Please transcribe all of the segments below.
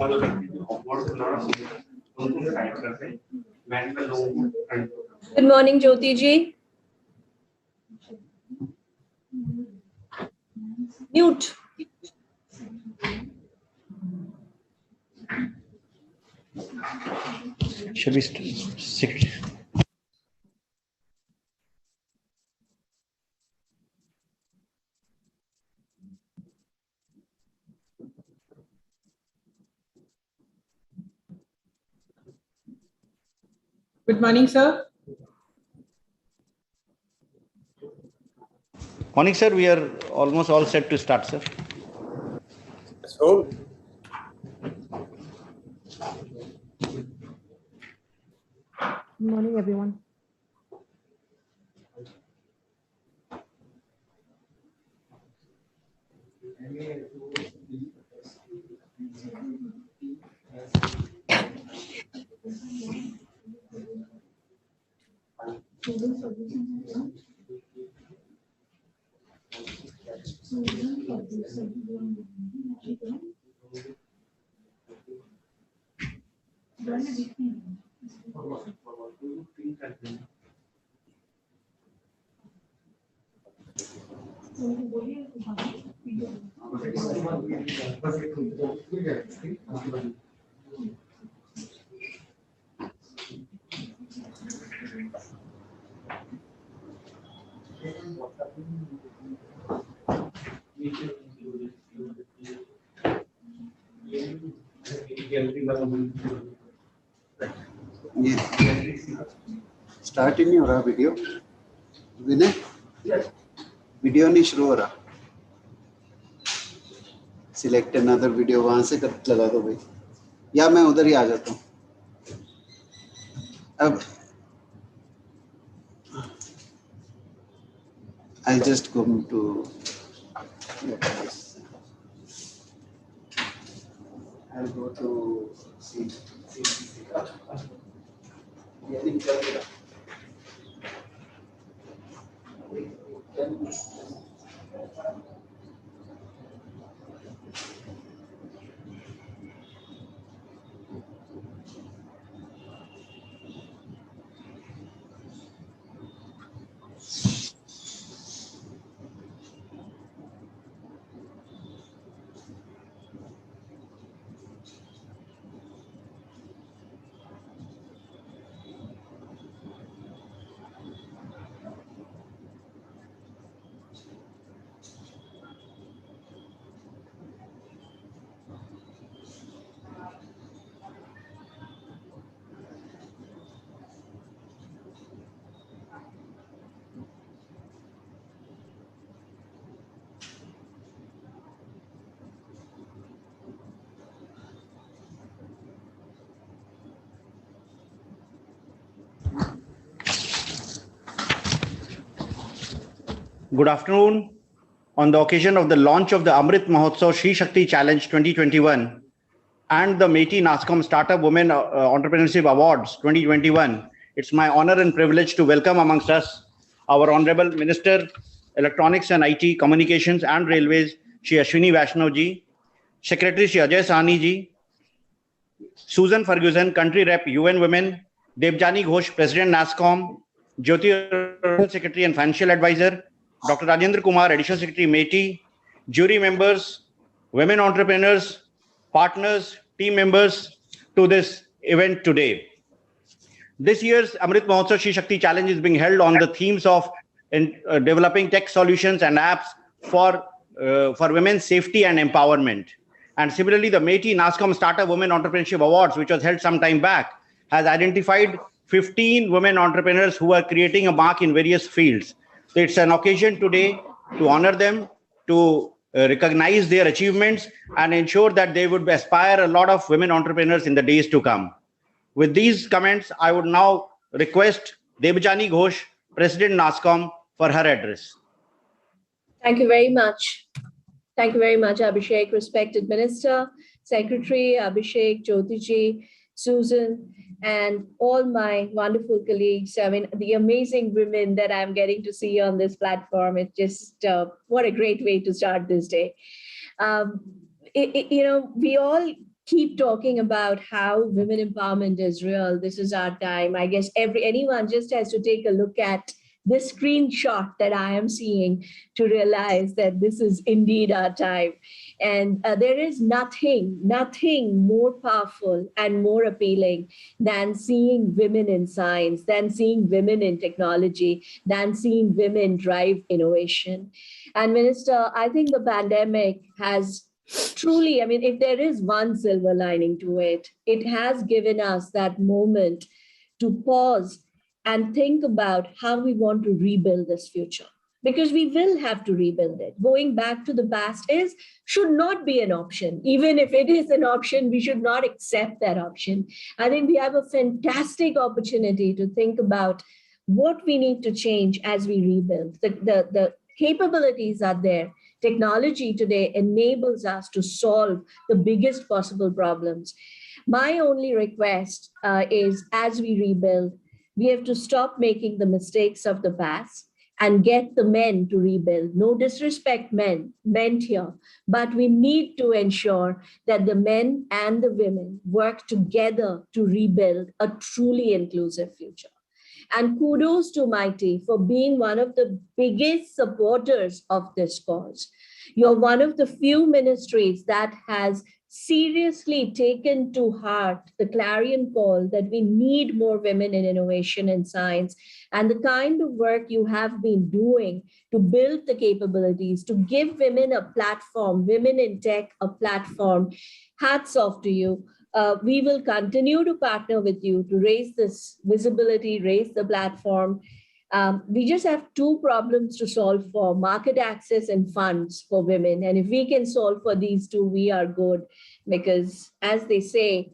Good morning, Jyoti ji. Mute. Should we sit? Good morning, sir. Morning, sir. We are almost all set to start, sir. So, Good morning, everyone. Start ही नहीं हो रहा video विनय video नहीं शुरू हो रहा select another video वहां से कर लगा दो भाई या मैं उधर ही आ जाता हूँ अब I'll just go to I'll go to see Good afternoon. On the occasion of the launch of the Amrit Mahotsav Shri Shakti Challenge 2021 and the Meity-Nasscom Startup Women Entrepreneurship Awards 2021, it's my honor and privilege to welcome amongst us our Honorable Minister, Electronics and IT, Communications and Railways, Shri Ashwini Vaishnaw ji, Secretary Shri Ajay Sahni ji, Susan Ferguson, Country Rep, UN Women, Debjani Ghosh, President Nasscom, Jyoti, Secretary and Financial Advisor, Dr. Rajendra Kumar, Additional Secretary, Meity, jury members, women entrepreneurs, partners, team members to this event today. This year's Amrit Mahotsav Shri Shakti Challenge is being held on the themes of developing tech solutions and apps for women's safety and empowerment. And similarly, the Meity-Nasscom Startup Women Entrepreneurship Awards, which was held some time back, has identified 15 women entrepreneurs who are creating a mark in various fields. So it's an occasion today to honor them, to recognize their achievements and ensure that they would aspire a lot of women entrepreneurs in the days to come. With these comments, I would now request Debjani Ghosh, President Nasscom, for her address. Thank you very much. Thank you very much, Abhishek, respected Minister, Secretary, Abhishek, Jyoti ji, Susan, and all my wonderful colleagues. I mean, the amazing women that I'm getting to see on this platform. It's just, what a great way to start this day. We all keep talking about how women empowerment is real. This is our time. I guess anyone just has to take a look at this screenshot that I am seeing to realize that this is indeed our time. And there is nothing more powerful and more appealing than seeing women in science, than seeing women in technology, than seeing women drive innovation. And Minister, I think the pandemic has truly, I mean, if there is one silver lining to it, it has given us that moment to pause and think about how we want to rebuild this future. Because we will have to rebuild it. Going back to the past should not be an option. Even if it is an option, we should not accept that option. I think we have a fantastic opportunity to think about what we need to change as we rebuild. The capabilities are there. Technology today enables us to solve the biggest possible problems. My only request is, as we rebuild, we have to stop making the mistakes of the past and get the men to rebuild. No disrespect meant here, but we need to ensure that the men and the women work together to rebuild a truly inclusive future. And kudos to Meity for being one of the biggest supporters of this cause. You're one of the few ministries that has seriously taken to heart the clarion call that we need more women in innovation and science, and the kind of work you have been doing to build the capabilities, to give women a platform, women in tech a platform. Hats off to you. We will continue to partner with you to raise this visibility, raise the platform. We just have two problems to solve for: market access and funds for women. And if we can solve for these two, we are good. Because as they say,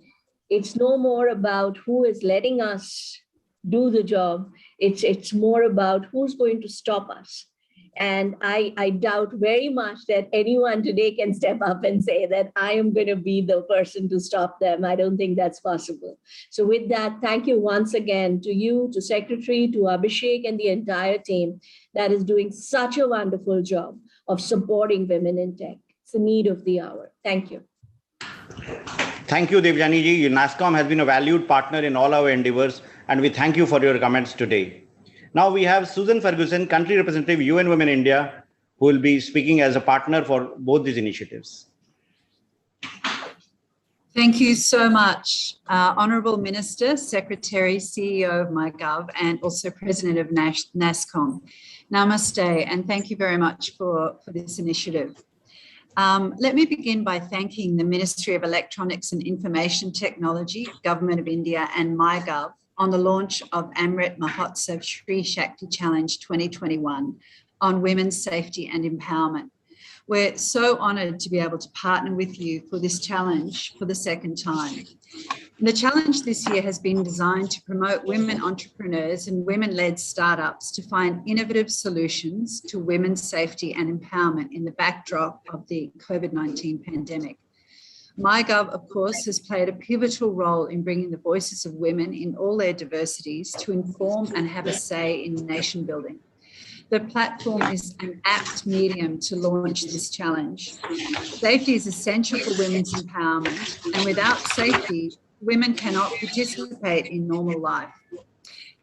it's no more about who is letting us do the job. It's more about who's going to stop us. And I doubt very much that anyone today can step up and say that I am going to be the person to stop them. I don't think that's possible. So with that, thank you once again to you, to Secretary, to Abhishek and the entire team that is doing such a wonderful job of supporting women in tech. It's the need of the hour. Thank you. Thank you, Devjani ji. Nasscom has been a valued partner in all our endeavors, and we thank you for your comments today. Now we have Susan Ferguson, Country Representative, UN Women India, who will be speaking as a partner for both these initiatives. Thank you so much, Honourable Minister, Secretary, CEO of MyGov, and also President of Nasscom. Namaste, and thank you very much for this initiative. Let me begin by thanking the Ministry of Electronics and Information Technology, Government of India, and MyGov on the launch of Amrit Mahotsav Shri Shakti Challenge 2021 on women's safety and empowerment. We're so honoured to be able to partner with you for this challenge for the second time. The challenge this year has been designed to promote women entrepreneurs and women-led startups to find innovative solutions to women's safety and empowerment in the backdrop of the COVID-19 pandemic. MyGov, of course, has played a pivotal role in bringing the voices of women in all their diversities to inform and have a say in nation building. The platform is an apt medium to launch this challenge. Safety is essential for women's empowerment, and without safety, women cannot participate in normal life.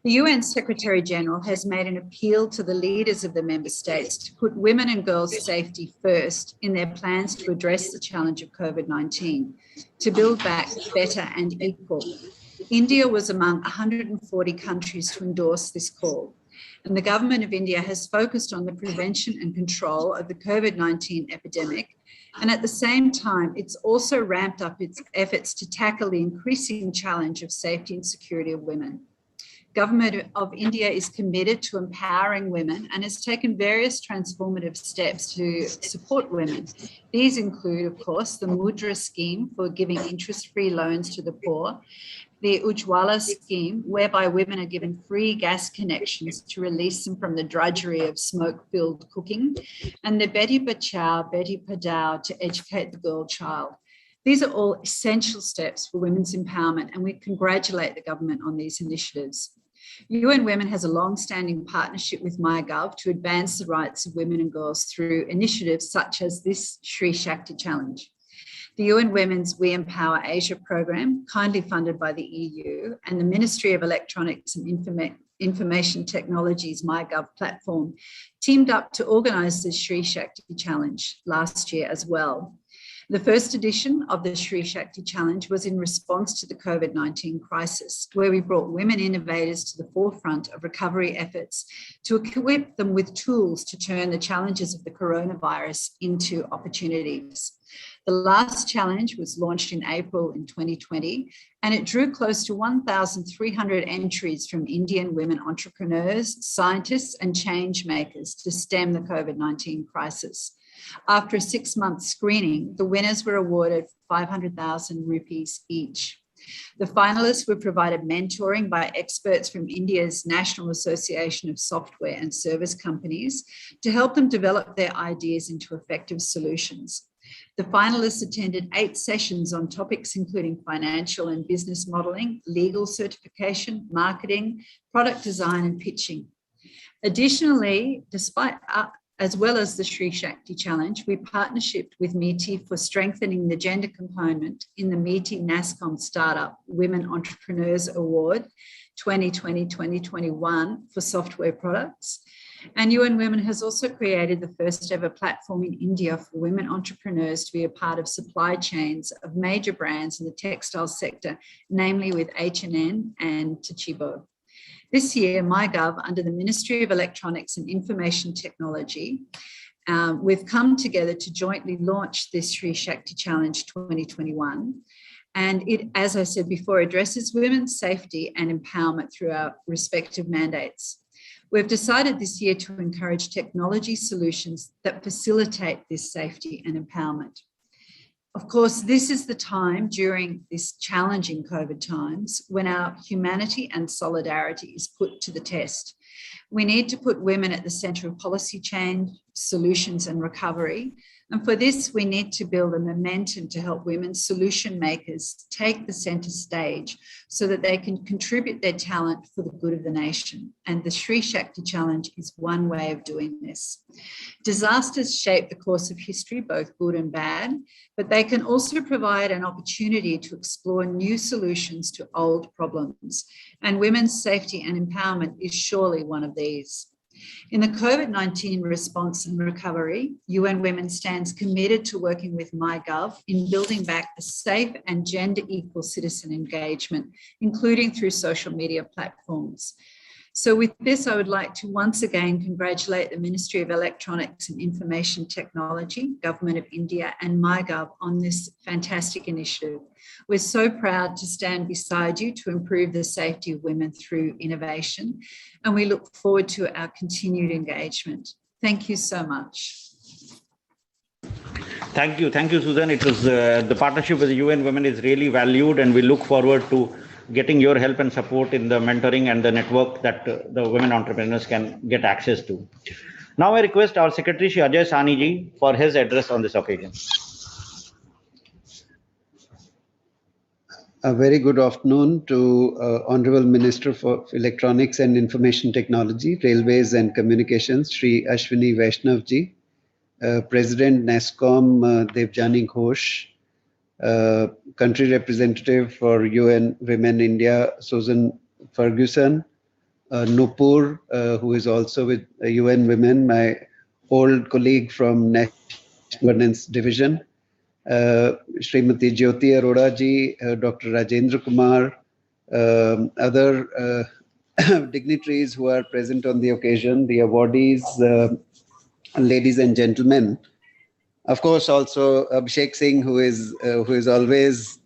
The UN Secretary General has made an appeal to the leaders of the member states to put women and girls' safety first in their plans to address the challenge of COVID-19, to build back better and equal. India was among 140 countries to endorse this call. And the Government of India has focused on the prevention and control of the COVID-19 epidemic. And at the same time, it's also ramped up its efforts to tackle the increasing challenge of safety and security of women. Government of India is committed to empowering women and has taken various transformative steps to support women. These include, of course, the Mudra scheme for giving interest-free loans to the poor, the Ujjwala scheme, whereby women are given free gas connections to release them from the drudgery of smoke-filled cooking, and the Beti Bachao, Beti Padhao to educate the girl child. These are all essential steps for women's empowerment, and we congratulate the government on these initiatives. UN Women has a long-standing partnership with MyGov to advance the rights of women and girls through initiatives such as this Shri Shakti Challenge. The UN Women's We Empower Asia program, kindly funded by the EU, and the Ministry of Electronics and Information Technology's MyGov platform teamed up to organise the Shri Shakti Challenge last year as well. The first edition of the Shri Shakti Challenge was in response to the COVID-19 crisis, where we brought women innovators to the forefront of recovery efforts to equip them with tools to turn the challenges of the coronavirus into opportunities. The last challenge was launched in April in 2020, and it drew close to 1,300 entries from Indian women entrepreneurs, scientists, and change makers to stem the COVID-19 crisis. After a 6-month screening, the winners were awarded 500,000 rupees each. The finalists were provided mentoring by experts from India's National Association of Software and Service Companies to help them develop their ideas into effective solutions. The finalists attended 8 sessions on topics including financial and business modeling, legal certification, marketing, product design, and pitching. Additionally, as well as the Shri Shakti Challenge, we partnershiped with Meity for strengthening the gender component in the Meity-Nasscom Startup Women Entrepreneurs Award 2020-2021 for software products. And UN Women has also created the first ever platform in India for women entrepreneurs to be a part of supply chains of major brands in the textile sector, namely with H&N and Toshiba. This year, MyGov, under the Ministry of Electronics and Information Technology, we've come together to jointly launch this Shri Shakti Challenge 2021. And it, as I said before, addresses women's safety and empowerment through our respective mandates. We've decided this year to encourage technology solutions that facilitate this safety and empowerment. Of course, this is the time during this challenging COVID times when our humanity and solidarity is put to the test. We need to put women at the centre of policy change, solutions, and recovery. And for this, we need to build a momentum to help women solution makers take the centre stage so that they can contribute their talent for the good of the nation. And the Shri Shakti Challenge is one way of doing this. Disasters shape the course of history, both good and bad, but they can also provide an opportunity to explore new solutions to old problems. And women's safety and empowerment is surely one of these. In the COVID-19 response and recovery, UN Women stands committed to working with MyGov in building back a safe and gender equal citizen engagement, including through social media platforms. So with this, I would like to once again congratulate the Ministry of Electronics and Information Technology, Government of India, and MyGov on this fantastic initiative. We're so proud to stand beside you to improve the safety of women through innovation, and we look forward to our continued engagement. Thank you so much. Thank you, Susan. It was the partnership with the UN Women is really valued, and we look forward to getting your help and support in the mentoring and the network that the women entrepreneurs can get access to. Now I request our Secretary Shri Ajay Sani ji for his address on this occasion. A very good afternoon to Honorable Minister for Electronics and Information Technology, Railways and Communications, Shri Ashwini Vaishnaw ji, President Nasscom Devjani Ghosh, Country Representative for UN Women India, Susan Ferguson, Nupur, who is also with UN Women, my old colleague from National Governance Division, Srimati Jyoti Arora ji, Dr. Rajendra Kumar, other dignitaries who are present on the occasion, the awardees, ladies and gentlemen. Of course, also Abhishek Singh, who is always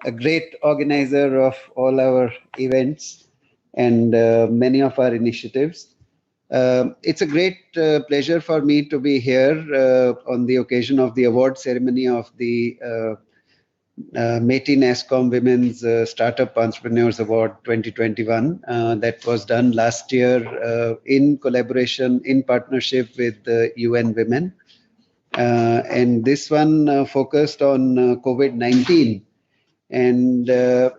a great organizer of all our events and many of our initiatives. It's a great pleasure for me to be here on the occasion of the award ceremony of the Meity-Nasscom Women's Startup Entrepreneurs Award 2021 that was done last year in collaboration, in partnership with the UN Women. And this one focused on COVID-19. And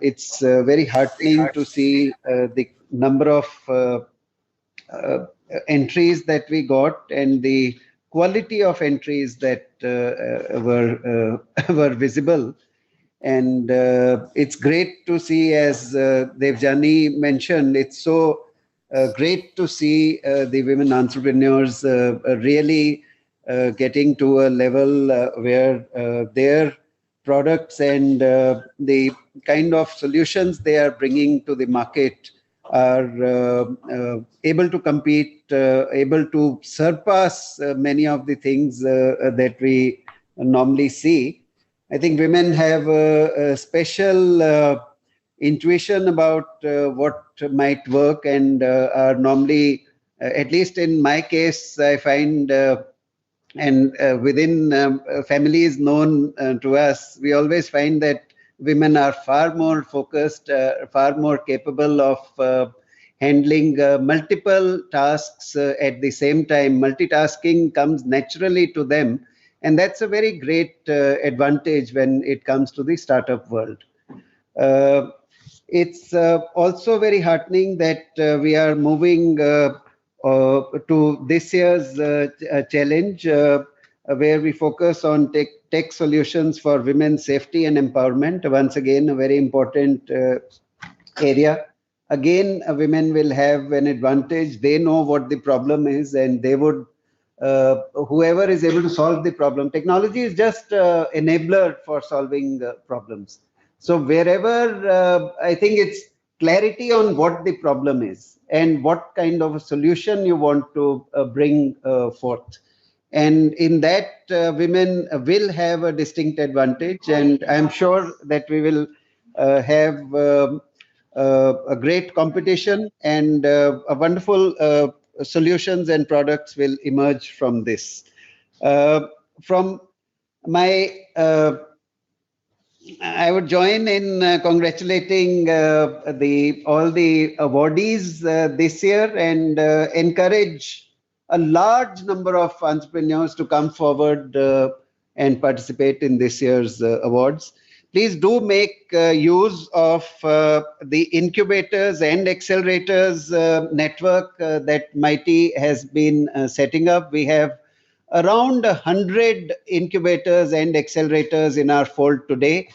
it's very heartening to see the number of entries that we got and the quality of entries that were visible. And it's great to see, as Devjani mentioned, it's so great to see the women entrepreneurs really getting to a level where their products and the kind of solutions they are bringing to the market are able to compete, able to surpass many of the things that we normally see. I think women have a special intuition about what might work, and are normally, at least in my case, I find, and within families known to us, we always find that women are far more focused, far more capable of handling multiple tasks at the same time. Multitasking comes naturally to them, and that's a very great advantage when it comes to the startup world. It's also very heartening that we are moving to this year's challenge, where we focus on tech solutions for women's safety and empowerment. Once again, a very important area. Again, women will have an advantage. They know what the problem is, and they would, whoever is able to solve the problem. Technology is just enabler for solving problems. So wherever, I think it's clarity on what the problem is and what kind of a solution you want to bring forth. And in that, women will have a distinct advantage. And I'm sure that we will have a great competition, and a wonderful solutions and products will emerge from this. From my I would join in congratulating all the awardees this year, and encourage a large number of entrepreneurs to come forward and participate in this year's awards. Please do make use of the incubators and accelerators network that Mighty has been setting up. We have around 100 incubators and accelerators in our fold today.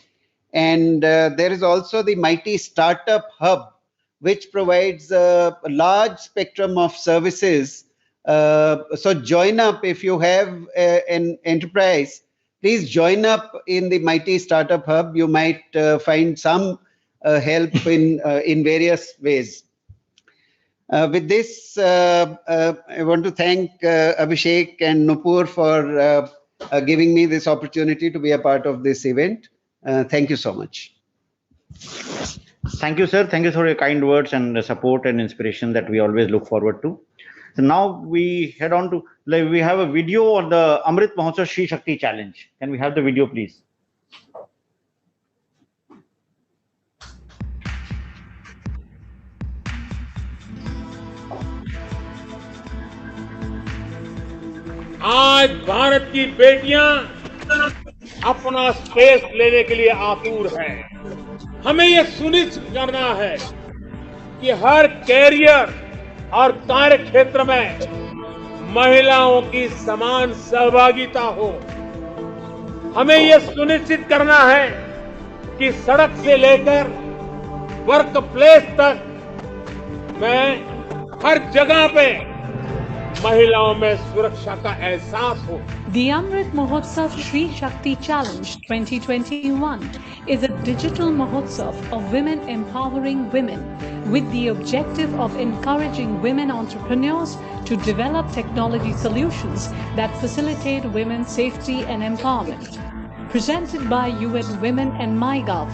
And there is also the Mighty Startup Hub, which provides a large spectrum of services. So join up if you have an enterprise. Please join up in the Mighty Startup Hub. You might find some help in various ways. With this, I want to thank Abhishek and Nupur for giving me this opportunity to be a part of this event. Thank you so much. Thank you, sir. Thank you for your kind words and support and inspiration that we always look forward to. So now we head on to, we have a video on the Amrit Mahotsav Shri Shakti challenge. Can we have the video, please? आज भारत की बेटियां अपना space लेने के लिए आतुर हैं। हमें यह सुनिश्चित करना है कि हर कैरियर और कार्य क्षेत्र में महिलाओं की समान सहभागिता हो। हमें यह सुनिश्चित करना है कि सड़क से लेकर वर्क प्लेस तक में हर जगह पे महिलाओं में सुरक्षा का एहसास हो। The Amrit Mahotsav Shri Shakti Challenge 2021 is a digital Mahotsav of women empowering women with the objective of encouraging women entrepreneurs to develop technology solutions that facilitate women's safety and empowerment. Presented by UN Women and MyGov,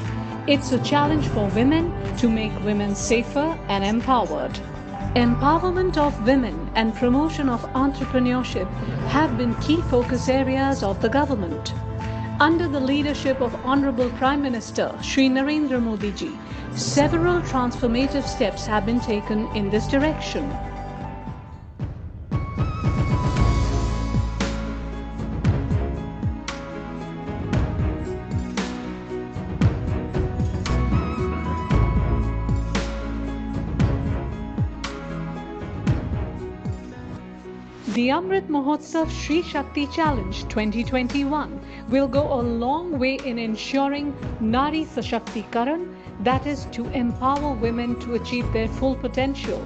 it's a challenge for women to make women safer and empowered. Empowerment of women and promotion of entrepreneurship have been key focus areas of the government. Under the leadership of Honorable Prime Minister Shri Narendra Modi ji, several transformative steps have been taken in this direction. The Amrit Mahotsav Shri Shakti Challenge 2021 will go a long way in ensuring Nari Sashktikaran, that is, to empower women to achieve their full potential.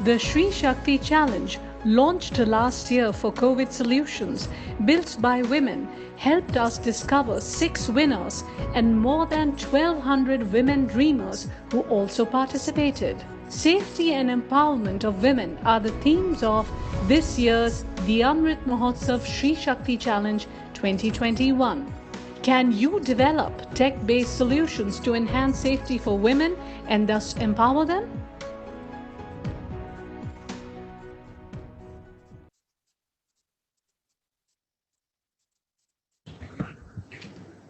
The Shri Shakti Challenge, launched last year for COVID solutions built by women, helped us discover 6 winners and more than 1,200 women dreamers who also participated. Safety and empowerment of women are the themes of this year's The Amrit Mahotsav Shri Shakti Challenge 2021. Can you develop tech-based solutions to enhance safety for women and thus empower them?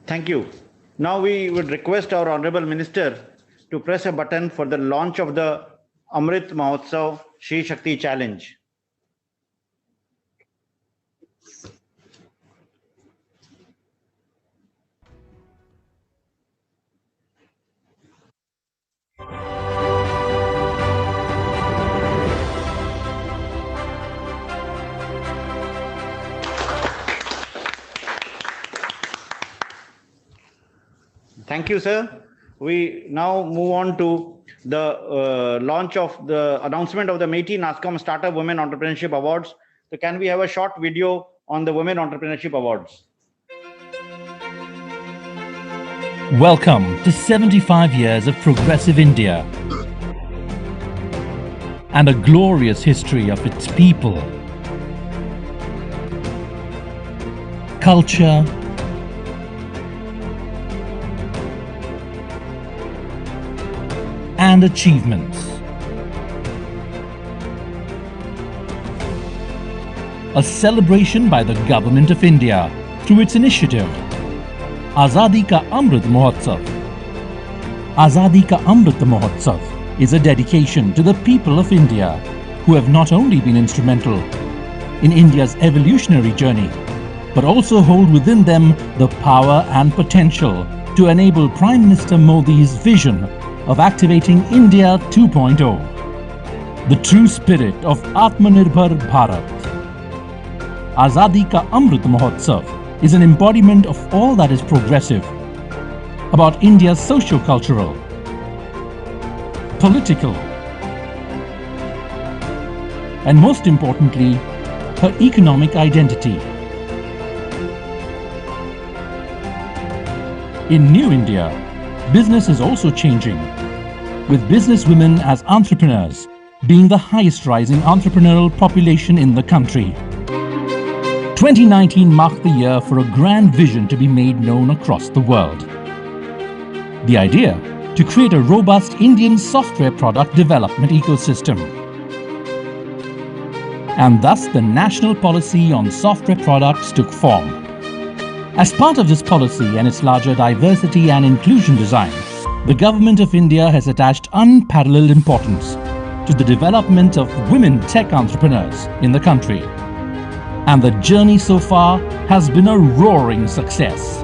Thank you. Now we would request our Honorable Minister to press a button for the launch of the Amrit Mahotsav Shri Shakti Challenge. Thank you, sir. We now move on to the launch of the announcement of the Meity-Nasscom Startup Women Entrepreneurship Awards. So can we have a short video on the Women Entrepreneurship Awards? Welcome to 75 years of progressive India and a glorious history of its people, culture, and achievements. A celebration by the Government of India through its initiative Azadi Ka Amrit Mahotsav. Azadi Ka Amrit Mahotsav is a dedication to the people of India who have not only been instrumental in India's evolutionary journey, but also hold within them the power and potential to enable Prime Minister Modi's vision of activating India 2.0, the true spirit of Atmanirbhar Bharat. Azadi Ka Amrit Mahotsav is an embodiment of all that is progressive about India's socio-cultural, political, and most importantly, her economic identity. In New India, business is also changing, with businesswomen as entrepreneurs being the highest rising entrepreneurial population in the country. 2019 marked the year for a grand vision to be made known across the world. The idea to create a robust Indian software product development ecosystem. And thus the national policy on software products took form. As part of this policy and its larger diversity and inclusion design, the Government of India has attached unparalleled importance to the development of women tech entrepreneurs in the country. And the journey so far has been a roaring success.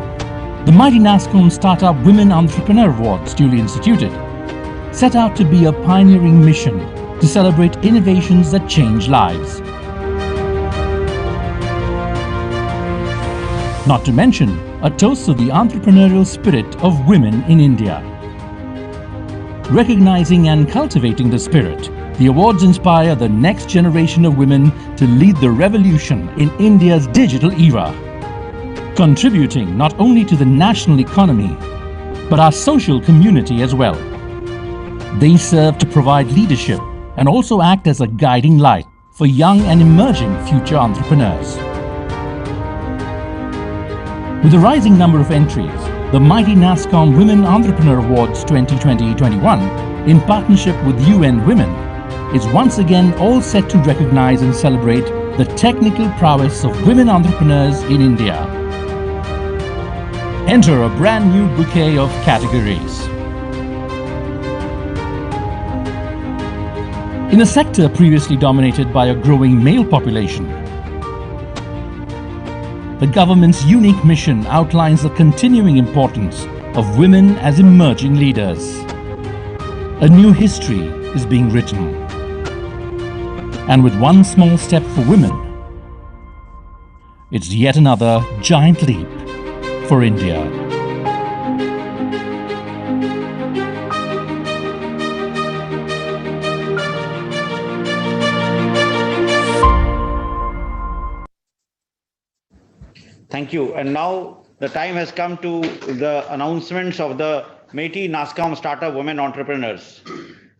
The Meity-Nasscom Startup Women Entrepreneur Awards, duly instituted, set out to be a pioneering mission to celebrate innovations that change lives. Not to mention a toast to the entrepreneurial spirit of women in India. Recognizing and cultivating the spirit, the awards inspire the next generation of women to lead the revolution in India's digital era, contributing not only to the national economy, but our social community as well. They serve to provide leadership and also act as a guiding light for young and emerging future entrepreneurs. With a rising number of entries, the Meity-Nasscom Women Entrepreneur Awards 2020-21, in partnership with UN Women, is once again all set to recognize and celebrate the technical prowess of women entrepreneurs in India. Enter a brand new bouquet of categories. In a sector previously dominated by a growing male population, the government's unique mission outlines the continuing importance of women as emerging leaders. A new history is being written. And with one small step for women, it's yet another giant leap for India. Thank you. And now the time has come to the announcements of the Meity-Nasscom Startup Women Entrepreneurs.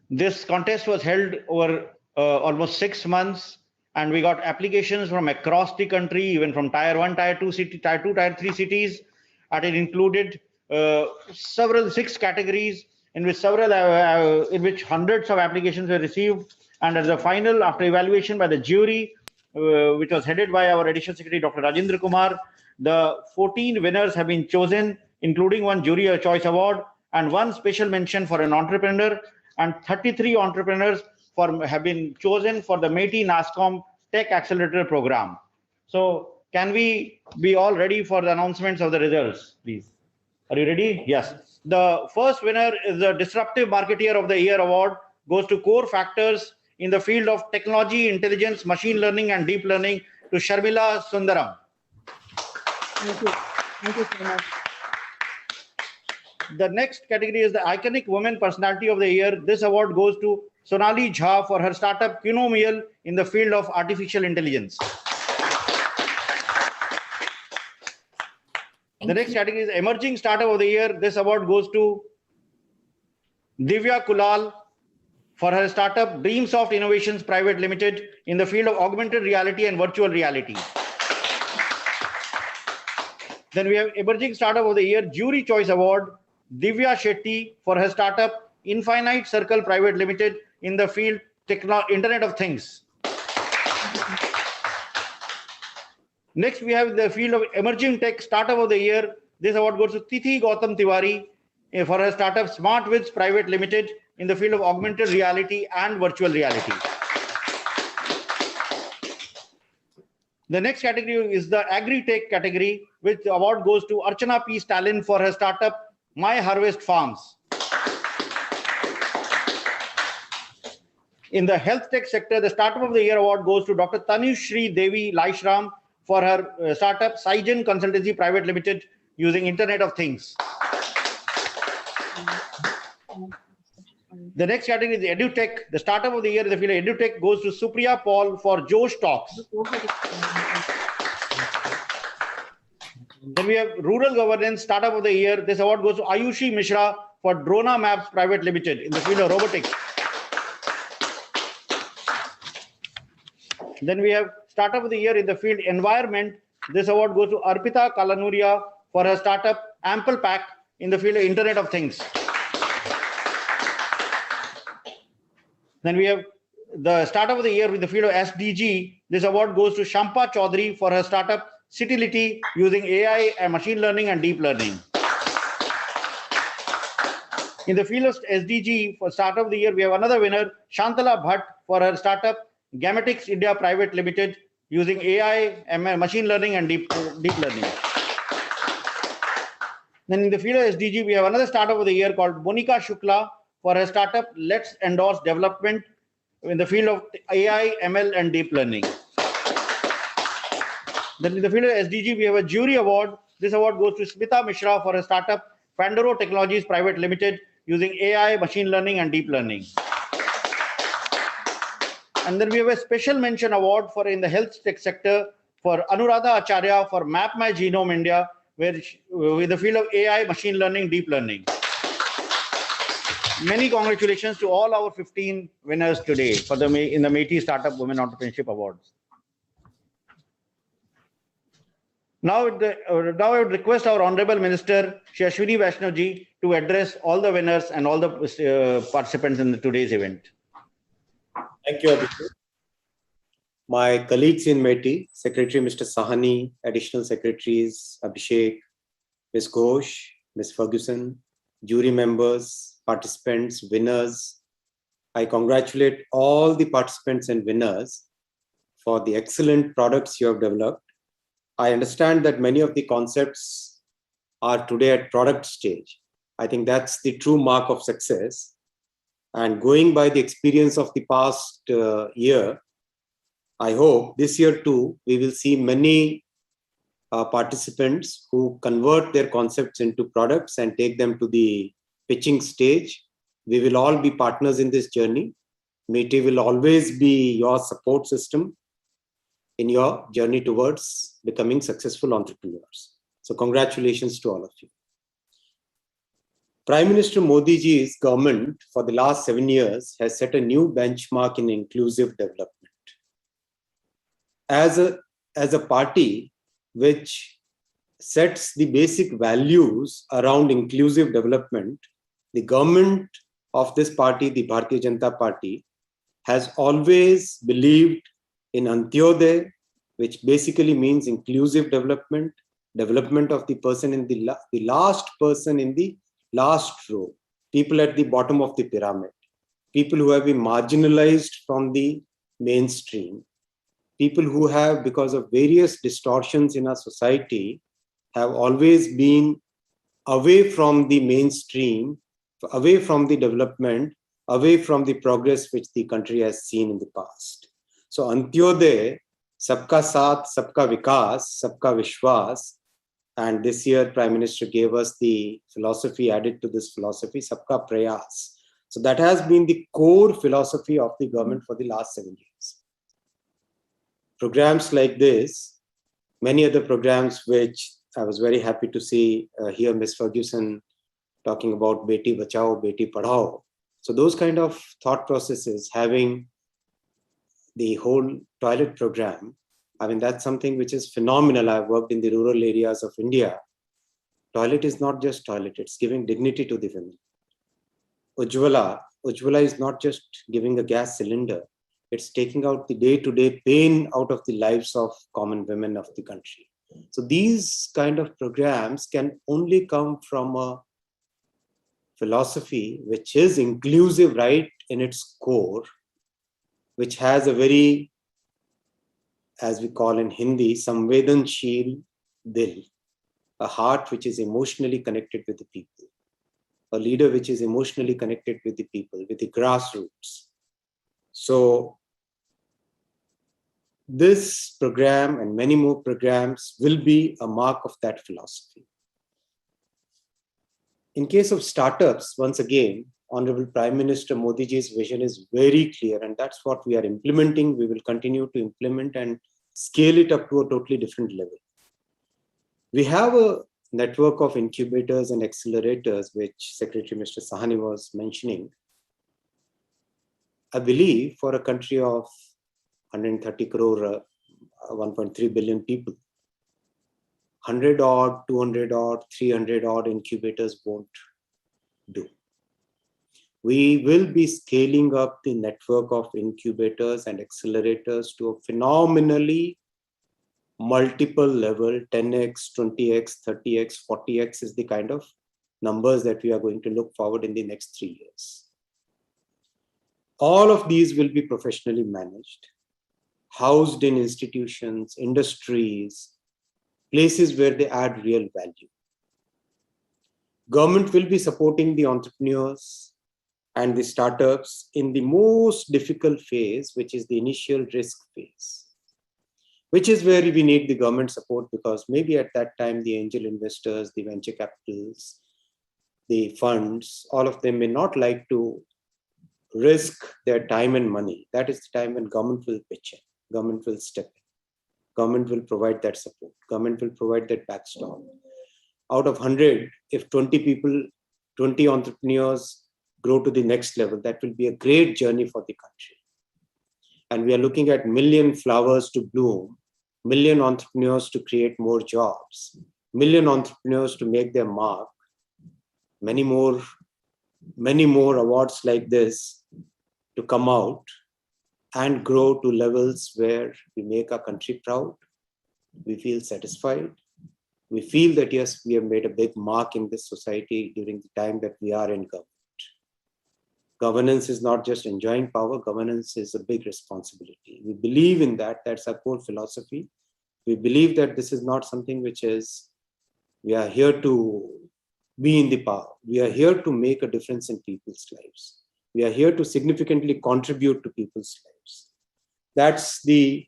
This contest was held over almost 6 months, and we got applications from across the country, even from Tier 1, Tier 2, Tier 2, Tier 3 cities. And it included 6 categories in which hundreds of applications were received. And as a final, after evaluation by the jury, which was headed by our Additional Secretary, Dr. Rajendra Kumar, the 14 winners have been chosen, including one Jury Choice Award and one special mention for an entrepreneur, and 33 entrepreneurs have been chosen for the Meity-Nasscom Tech Accelerator Program. So can we be all ready for the announcements of the results, please? Are you ready? Yes. The first winner is the Disruptive Marketeer of the Year Award, goes to Core Factors in the field of technology, intelligence, machine learning, and deep learning to Sharmila Sundaram. Thank you. Thank you so much. The next category is the Iconic Women Personality of the Year. This award goes to Sonali Jha for her startup Kinomiel in the field of artificial intelligence. The next category is Emerging Startup of the Year. This award goes to Divya Kulal for her startup Dreamsoft Innovations Private Limited in the field of augmented reality and virtual reality. Then we have Emerging Startup of the Year Jury Choice Award, Divya Shetty for her startup Infinite Circle Private Limited in the field Internet of Things. Next, we have the field of Emerging Tech Startup of the Year. This award goes to Tithi Gautam Tiwari for her startup SmartWiz Private Limited in the field of augmented reality and virtual reality. The next category is the Agri-Tech category, which the award goes to Archana P. Stalin for her startup My Harvest Farms. In the health tech sector, the Startup of the Year award goes to Dr. Tanushree Devi Laishram for her startup Saigen Consultancy Private Limited using Internet of Things. The next category is EduTech. The Startup of the Year in the field of EduTech goes to Supriya Paul for Josh Talks. Then we have Rural Governance Startup of the Year. This award goes to Ayushi Mishra for Drona Maps Private Limited in the field of robotics. Then we have Startup of the Year in the field Environment. This award goes to Arpita Kalanuria for her startup Ample Pack in the field of Internet of Things. Then we have the Startup of the Year in the field of SDG. This award goes to Shampa Chaudhary for her startup Citylity using AI and machine learning and deep learning. In the field of SDG for Startup of the Year, we have another winner, Shantala Bhatt for her startup Gametics India Private Limited using AI, machine learning and deep learning. Then in the field of SDG, we have another Startup of the Year called Monika Shukla for her startup Let's Endorse Development in the field of AI, ML and deep learning. Then in the field of SDG, we have a jury award. This award goes to Smita Mishra for her startup Pandoro Technologies Private Limited using AI, machine learning and deep learning. And then we have a special mention award for in the health tech sector for Anuradha Acharya for Map My Genome India, where with the field of AI, machine learning, deep learning. Many congratulations to all our 15 winners today for in the Meity Startup Women Entrepreneurship Awards. Now I would request our Honorable Minister, Shri Ashwini Vaishnaw ji, to address all the winners and all the participants in today's event. Thank you, Abhishek. My colleagues in Meity, Secretary Mr. Sahani, Additional Secretaries Abhishek, Ms. Ghosh, Ms. Ferguson, jury members, participants, winners. I congratulate all the participants and winners for the excellent products you have developed. I understand that many of the concepts are today at product stage. I think that's the true mark of success. And going by the experience of the past year, I hope this year too, we will see many participants who convert their concepts into products and take them to the pitching stage. We will all be partners in this journey. Meity will always be your support system in your journey towards becoming successful entrepreneurs. So congratulations to all of you. Prime Minister Modi ji's government for the last 7 years has set a new benchmark in inclusive development. As a party which sets the basic values around inclusive development, the government of this party, the Bharatiya Janata Party, has always believed in Antyodaya, which basically means inclusive development, development of the person in the last person in the last row, people at the bottom of the pyramid, people who have been marginalized from the mainstream, people who have, because of various distortions in our society, have always been away from the mainstream, away from the development, away from the progress which the country has seen in the past. So Antyodaya, Sabka Saath, Sabka Vikas, Sabka Vishwas, and this year Prime Minister gave us the philosophy added to this philosophy, Sabka Prayas. So that has been the core philosophy of the government for the last 7 years. Programs like this, many other programs which I was very happy to see here Ms. Ferguson talking about Beti Bachao, Beti Padhao. So those kind of thought processes, having the whole toilet program, I mean, that's something which is phenomenal. I've worked in the rural areas of India. Toilet is not just toilet, it's giving dignity to the women. Ujjwala is not just giving a gas cylinder, it's taking out the day-to-day pain out of the lives of common women of the country. So these kind of programs can only come from a philosophy which is inclusive right in its core, which has a very, as we call in Hindi, samvedansheel dil, a heart which is emotionally connected with the people, a leader which is emotionally connected with the people, with the grassroots. So this program and many more programs will be a mark of that philosophy. In case of startups, once again, Honorable Prime Minister Modi ji's vision is very clear, and that's what we are implementing. We will continue to implement and scale it up to a totally different level. We have a network of incubators and accelerators, which Secretary Mr. Sahani was mentioning. I believe for a country of 130 crore, 1.3 billion people, 100 odd, 200 odd, 300 odd incubators won't do. We will be scaling up the network of incubators and accelerators to a phenomenally multiple level, 10x, 20x, 30x, 40x is the kind of numbers that we are going to look forward in the next 3 years. All of these will be professionally managed, housed in institutions, industries, places where they add real value. Government will be supporting the entrepreneurs and the startups in the most difficult phase, which is the initial risk phase, which is where we need the government support, because maybe at that time the angel investors, the venture capitals, the funds, all of them may not like to risk their time and money. That is the time when government will pitch in, government will step in, government will provide that support, government will provide that backstop. Out of 100, if 20 people, 20 entrepreneurs grow to the next level, that will be a great journey for the country. And we are looking at million flowers to bloom, million entrepreneurs to create more jobs, million entrepreneurs to make their mark, many more awards like this to come out and grow to levels where we make our country proud. We feel satisfied. We feel that, yes, we have made a big mark in this society during the time that we are in government. Governance is not just enjoying power, governance is a big responsibility. We believe in that, that's our core philosophy. We believe that this is not something which is, we are here to be in the power. We are here to make a difference in people's lives. We are here to significantly contribute to people's lives. That's the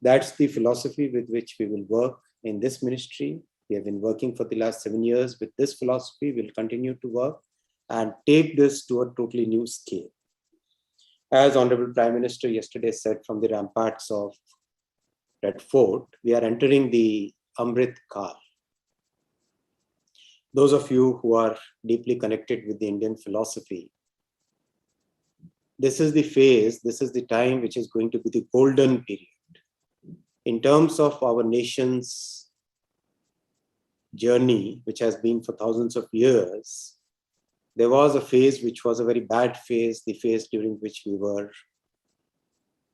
That's the philosophy with which we will work in this ministry. We have been working for the last 7 years with this philosophy. We'll continue to work and take this to a totally new scale. As Honorable Prime Minister yesterday said from the ramparts of Red Fort, we are entering the Amrit Kal. Those of you who are deeply connected with the Indian philosophy, this is the phase, this is the time which is going to be the golden period. In terms of our nation's journey, which has been for thousands of years, there was a phase which was a very bad phase, the phase during which we were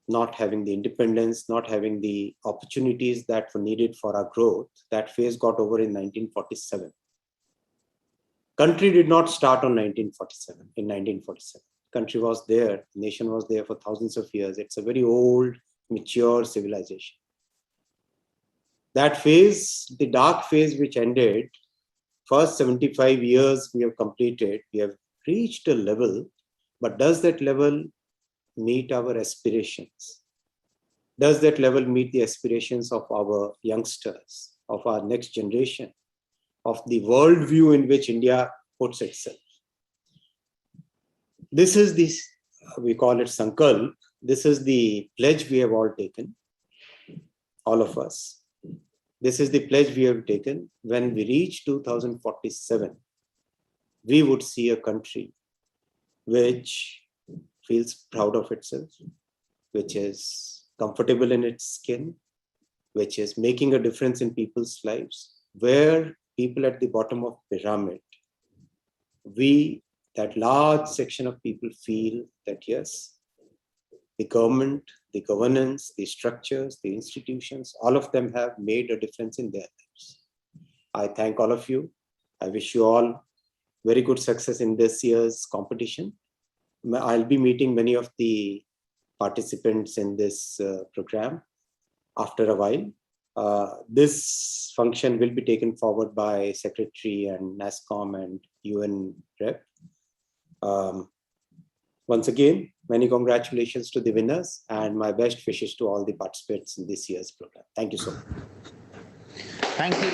not having the independence, not having the opportunities that were needed for our growth. That phase got over in 1947. Country did not start on 1947. In 1947, country was there, nation was there for thousands of years. It's a very old, mature civilization. That phase, the dark phase which ended, first 75 years we have completed, we have reached a level, but does that level meet our aspirations? Does that level meet the aspirations of our youngsters, of our next generation, of the worldview in which India puts itself? This is this, we call it Sankalp. This is the pledge we have all taken, all of us. This is the pledge we have taken. When we reach 2047, we would see a country which feels proud of itself, which is comfortable in its skin, which is making a difference in people's lives, where people at the bottom of the pyramid, that large section of people feel that yes, the government, the governance, the structures, the institutions, all of them have made a difference in their lives. I thank all of you. I wish you all very good success in this year's competition. I'll be meeting many of the participants in this program after a while. This function will be taken forward by Secretary and Nasscom and UN Rep. Once again, many congratulations to the winners and my best wishes to all the participants in this year's program. Thank you so much. Thank you.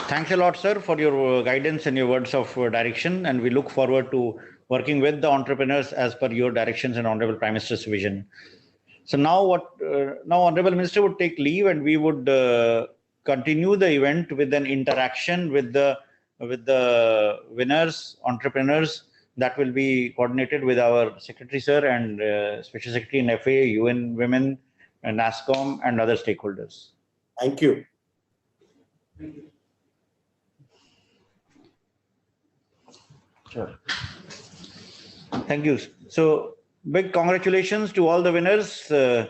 Thanks a lot, sir, for your guidance and your words of direction. And we look forward to working with the entrepreneurs as per your directions and Honorable Prime Minister's vision. So now now Honorable Minister would take leave and we would continue the event with an interaction with the winners, entrepreneurs, that will be coordinated with our Secretary, sir, and Special Secretary in FA, UN Women, and Nasscom, and other stakeholders. Thank you. Sure. Thank you. So, big congratulations to all the winners. Would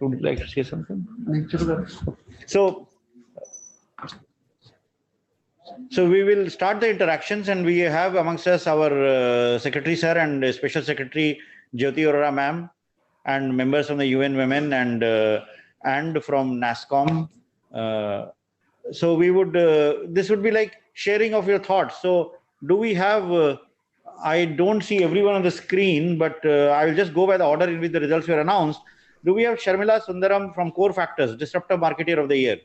you like to say something? So we will start the interactions, and we have amongst us our Secretary, sir, and Special Secretary Jyoti Arora, ma'am, and members from the UN Women and from Nasscom. So we would, this would be like sharing of your thoughts. So do we have, I don't see everyone on the screen, but I will just go by the order in which the results were announced. Do we have Sharmila Sundaram from Core Factors, Disruptive Marketeer of the Year?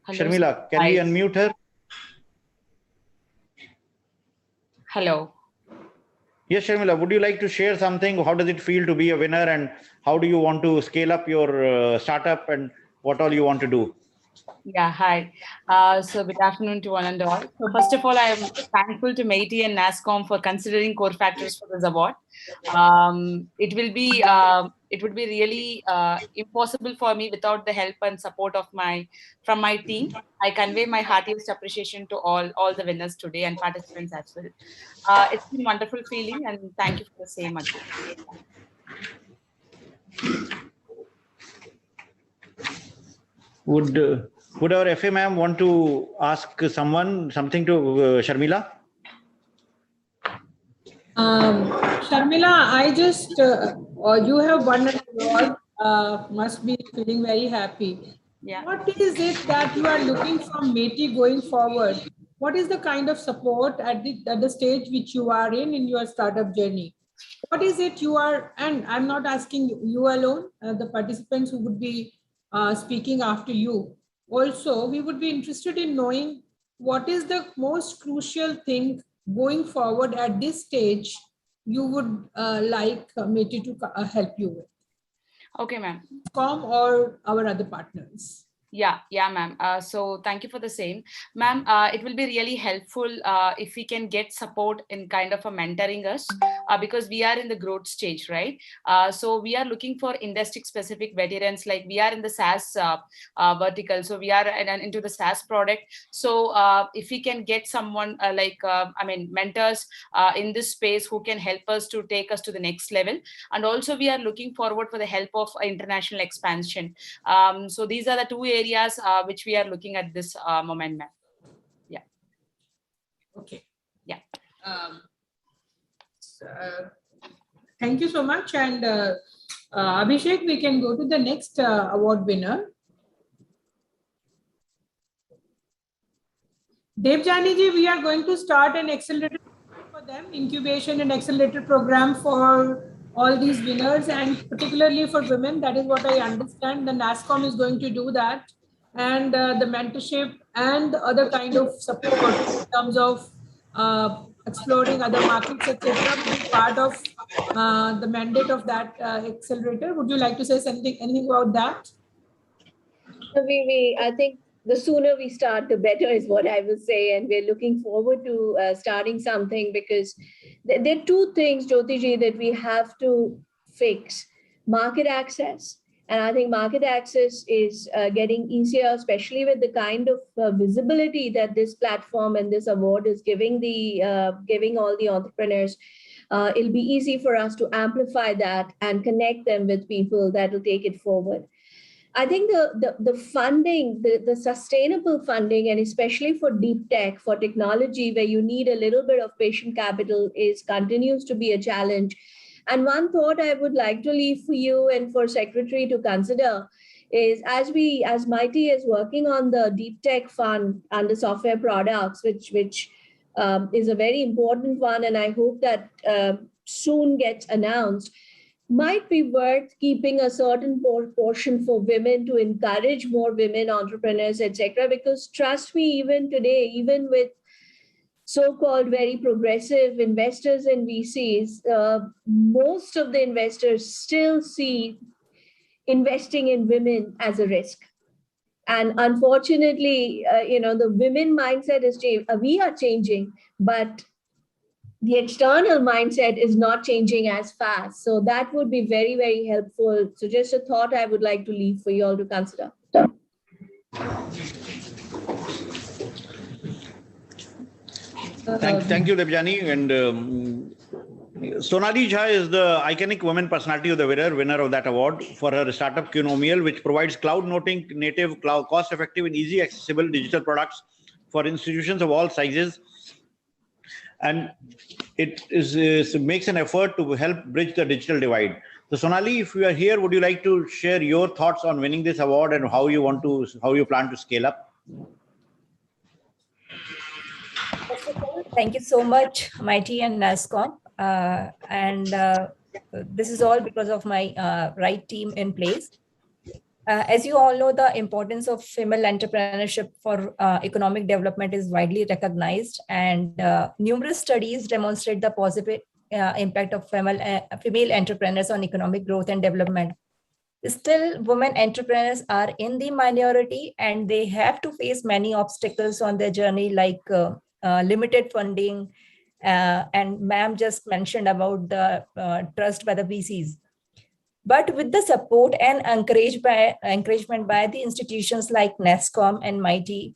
Hello, Sharmila, can we unmute her? Hello. Yes, Sharmila, would you like to share something? How does it feel to be a winner, and how do you want to scale up your startup, and what all you want to do? Yeah, hi. So good afternoon to one and all. So first of all, I am thankful to Meity and Nasscom for considering Core Factors for this award. It would be really impossible for me without the help and support of from my team. I convey my heartiest appreciation to all the winners today and participants as well. It's been a wonderful feeling, and thank you for the same again. Would our FA ma'am want to ask something to Sharmila? Sharmila, I just, you have won an award, must be feeling very happy. Yeah. What is it that you are looking from Meity going forward? what is the kind of support at the stage which you are in your startup journey? What is it you are, and I'm not asking you alone, the participants who would be speaking after you. Also, we would be interested in knowing what is the most crucial thing going forward at this stage you would like Meity to help you with. Okay, ma'am. Or our other partners. Yeah, ma'am. So thank you for the same. Ma'am, it will be really helpful if we can get support in kind of a mentoring us because we are in the growth stage, right? So we are looking for industry specific veterans, like we are in the SaaS vertical. So we are into the SaaS product. So if we can get someone mentors in this space who can help us to take us to the next level. And also we are looking forward for the help of international expansion. So these are the two areas which we are looking at this moment, ma'am. Yeah. Okay. Yeah. Thank you so much. And Abhishek, we can go to the next award winner. Devjani ji, we are going to start an accelerator for them, incubation and accelerator program for all these winners, and particularly for women. That is what I understand. The Nasscom is going to do that, and the mentorship and the other kind of support in terms of exploring other markets, etc., will be part of the mandate of that accelerator. Would you like to say anything about that? I think the sooner we start, the better is what I will say. And we're looking forward to starting something, because there are two things, Jyotiji, that we have to fix. Market access. And I think market access is getting easier, especially with the kind of visibility that this platform and this award is giving all the entrepreneurs. It'll be easy for us to amplify that and connect them with people that will take it forward. I think the funding, the sustainable funding, and especially for deep tech, for technology, where you need a little bit of patient capital, continues to be a challenge. And one thought I would like to leave for you and for Secretary to consider is, as Meity is working on the deep tech fund under software products, which is a very important one, and I hope that soon gets announced, might be worth keeping a certain portion for women to encourage more women entrepreneurs, etc. Because trust me, even today, even with so-called very progressive investors and VCs, most of the investors still see investing in women as a risk. And unfortunately, the women mindset is changing. We are changing, but the external mindset is not changing as fast. So that would be very, very helpful. So just a thought I would like to leave for you all to consider. Thank you, Devjani. And Sonali Jha is the iconic woman personality of the winner of that award for her startup Qinomial, which provides cloud native, cost-effective and easy accessible digital products for institutions of all sizes. And it makes an effort to help bridge the digital divide. So Sonali, if you are here, would you like to share your thoughts on winning this award and how you plan to scale up? First of all, thank you so much, Meity and Nasscom. This is all because of my right team in place. As you all know, the importance of female entrepreneurship for economic development is widely recognized, and numerous studies demonstrate the positive impact of female entrepreneurs on economic growth and development. Still, women entrepreneurs are in the minority, and they have to face many obstacles on their journey, like limited funding, and ma'am just mentioned about the trust by the VCs. But with the support and encouragement by the institutions like Nasscom and Meity,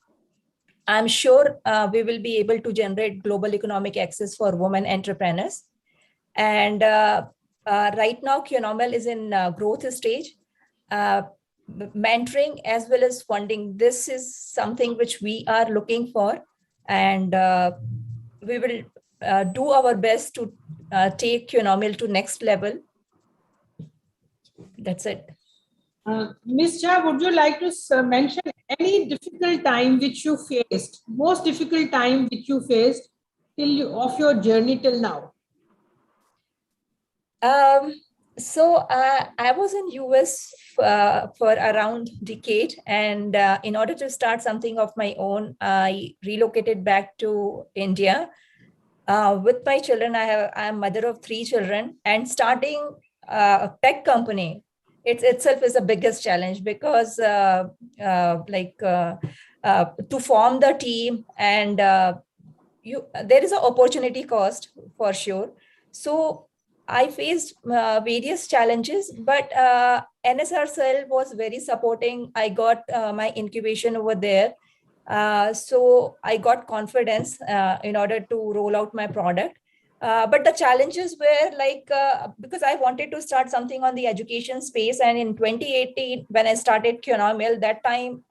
I'm sure we will be able to generate global economic access for women entrepreneurs. And right now, Hon'ble is in growth stage. Mentoring as well as funding, this is something which we are looking for, and we will do our best to take Hon'ble to next level. That's it. Ms. Jha, would you like to mention any difficult time which you faced, most difficult time which you faced of your journey till now? I was in US for around a decade, and in order to start something of my own, I relocated back to India. With my children, I am mother of 3 children, and starting a tech company, itself is the biggest challenge because to form the team and there is an opportunity cost for sure. So I faced various challenges, but NSR cell was very supporting. I got my incubation over there. So I got confidence in order to roll out my product. But the challenges were like, because I wanted to start something on the education space. And in 2018, when I started Hon'ble, that time,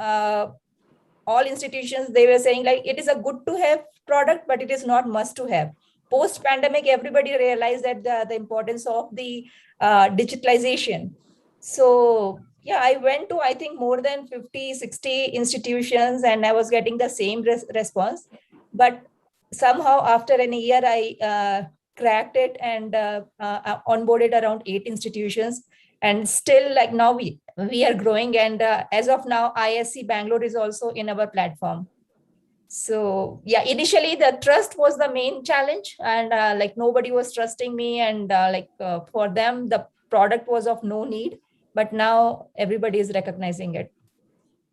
all institutions, they were saying like, it is a good to have product, but it is not must to have. Post pandemic, everybody realized that the importance of the digitalization. So yeah, I went to, I think, more than 50, 60 institutions, and I was getting the same response. But somehow after a year, I cracked it and onboarded around 8 institutions. And still, like, now we are growing. And as of now, ISC Bangalore is also in our platform. So yeah, initially the trust was the main challenge, and like nobody was trusting me, and for them the product was of no need, but now everybody is recognizing it.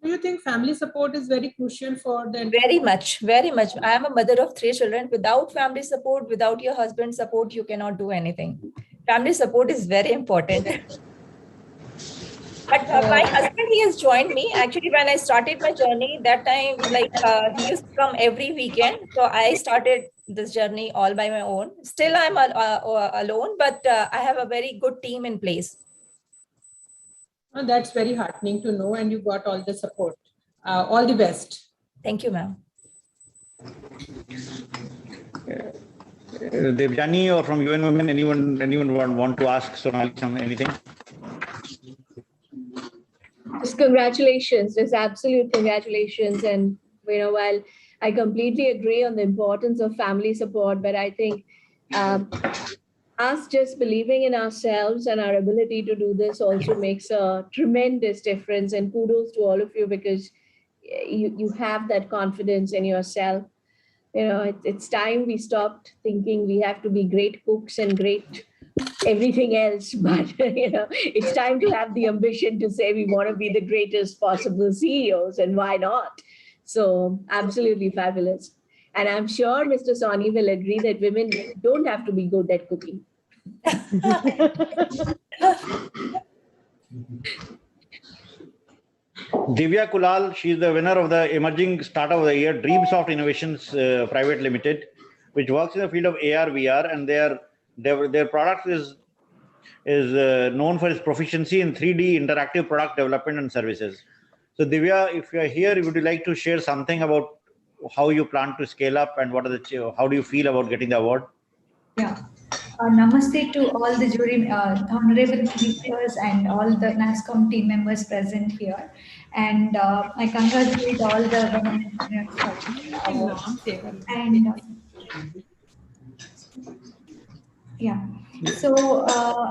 Do you think family support is very crucial for the... Very much, very much. I am a mother of 3 children. Without family support, without your husband's support, you cannot do anything. Family support is very important. But my husband, he has joined me. Actually, when I started my journey, that time, he used to come every weekend. So I started this journey all by my own. Still, I'm alone, but I have a very good team in place. Oh, that's very heartening to know, and you got all the support. All the best. Thank you, ma'am. Devjani or from UN Women, anyone want to ask Sonali anything? Just congratulations, just absolute congratulations. And while I completely agree on the importance of family support, but I think us just believing in ourselves and our ability to do this also makes a tremendous difference. And kudos to all of you, because you have that confidence in yourself. It's time we stopped thinking we have to be great cooks and great everything else, but it's time to have the ambition to say we want to be the greatest possible CEOs, and why not? So absolutely fabulous. And I'm sure Mr. Soni will agree that women don't have to be good at cooking. Divya Kulal, she is the winner of the Emerging Startup of the Year, Dreamsoft Innovations Private Limited, which works in the field of AR, VR, and their product is known for its proficiency in 3D interactive product development and services. So Divya, if you are here, would you like to share something about how you plan to scale up and how do you feel about getting the award? Yeah. Namaste to all the jury, honorable ministers and all the NASSCOM team members present here. And I congratulate all the women yeah. So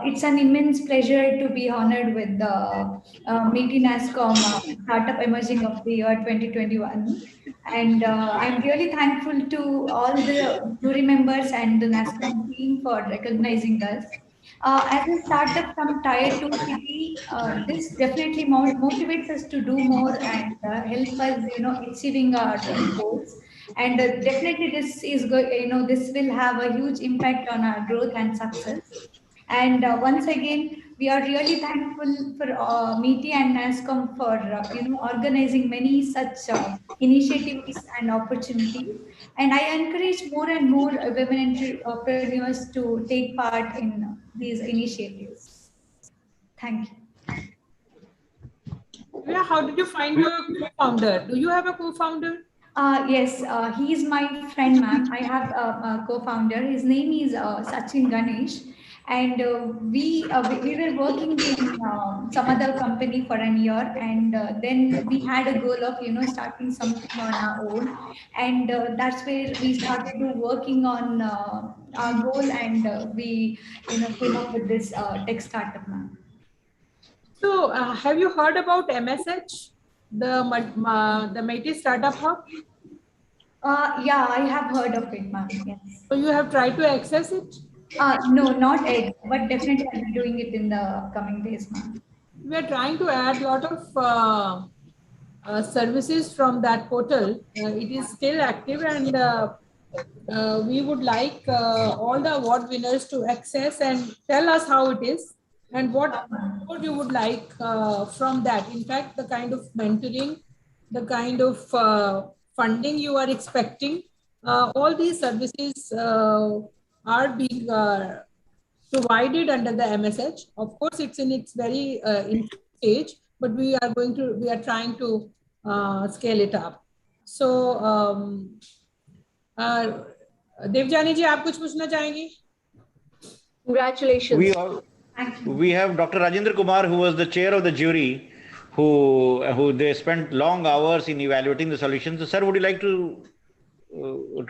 it's an immense pleasure to be honored with the Meity-Nasscom Startup Emerging of the Year 2021. And I'm really thankful to all the jury members and the NASSCOM team for recognizing us. As a startup from Tier 2 city, this definitely motivates us to do more and help us, achieving our goals. And definitely this is good, this will have a huge impact on our growth and success. And once again, we are really thankful for Meity and NASSCOM for organizing many such initiatives and opportunities. And I encourage more and more women entrepreneurs to take part in these initiatives. Thank you. Yeah, how did you find your co-founder? Do you have a co-founder? Yes, he is my friend, ma'am. I have a co-founder. His name is Sachin Ganesh. And we were working in some other company for an year, and then we had a goal of starting something on our own, and that's where we started to working on our goal, and we came up with this tech startup, ma'am. So, have you heard about MSH, the Meity Startup Hub? Yeah, I have heard of it, ma'am. Yes. So you have tried to access it? No, not yet, but definitely I'll be doing it in the coming days, ma'am. We are trying to add a lot of services from that portal. It is still active, and we would like all the award winners to access and tell us how it is and what you would like from that. In fact, the kind of mentoring, the kind of funding you are expecting, all these services are being provided under the MSH. Of course, it's in its very infant stage, but we are trying to scale it up. So, Devyani जी, आप कुछ पूछना चाहेंगी? Congratulations. We have Dr. Rajendra Kumar, who was the chair of the jury, who they spent long hours in evaluating the solutions. So, sir, would you like to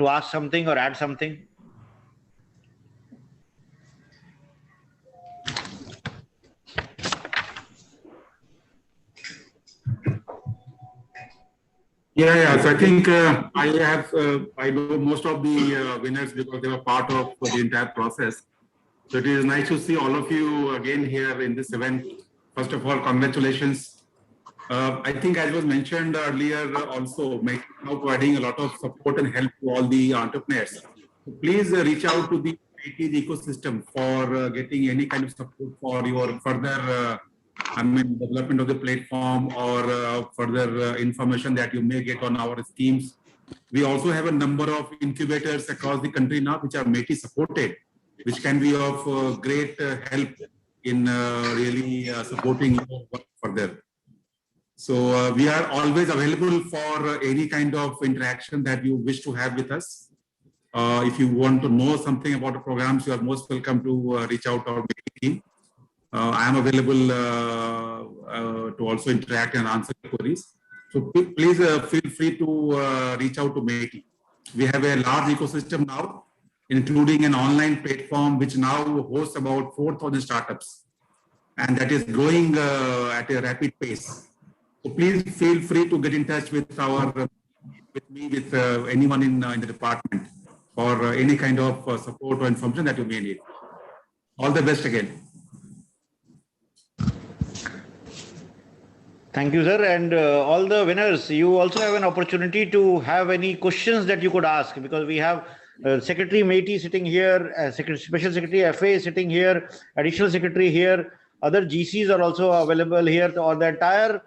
ask something or add something? Yeah. So I think I know most of the winners because they were part of the entire process. So it is nice to see all of you again here in this event. First of all, congratulations. I think as was mentioned earlier also, now providing a lot of support and help to all the entrepreneurs. So please reach out to the Meity ecosystem for getting any kind of support for your further development of the platform or further information that you may get on our schemes. We also have a number of incubators across the country now, which are Meity supported, which can be of great help in really supporting your work further. So we are always available for any kind of interaction that you wish to have with us. If you want to know something about the programs, you are most welcome to reach out to our team. I am available to also interact and answer queries. So please feel free to reach out to Meity. We have a large ecosystem now, including an online platform which now hosts about 4,000 startups, and that is growing at a rapid pace. So please feel free to get in touch with me, with anyone in the department for any kind of support or information that you may need. All the best again. Thank you, sir. And all the winners, you also have an opportunity to have any questions that you could ask, because we have Secretary Meity sitting here, Special Secretary FA sitting here, Additional Secretary here, other GCs are also available here, or the entire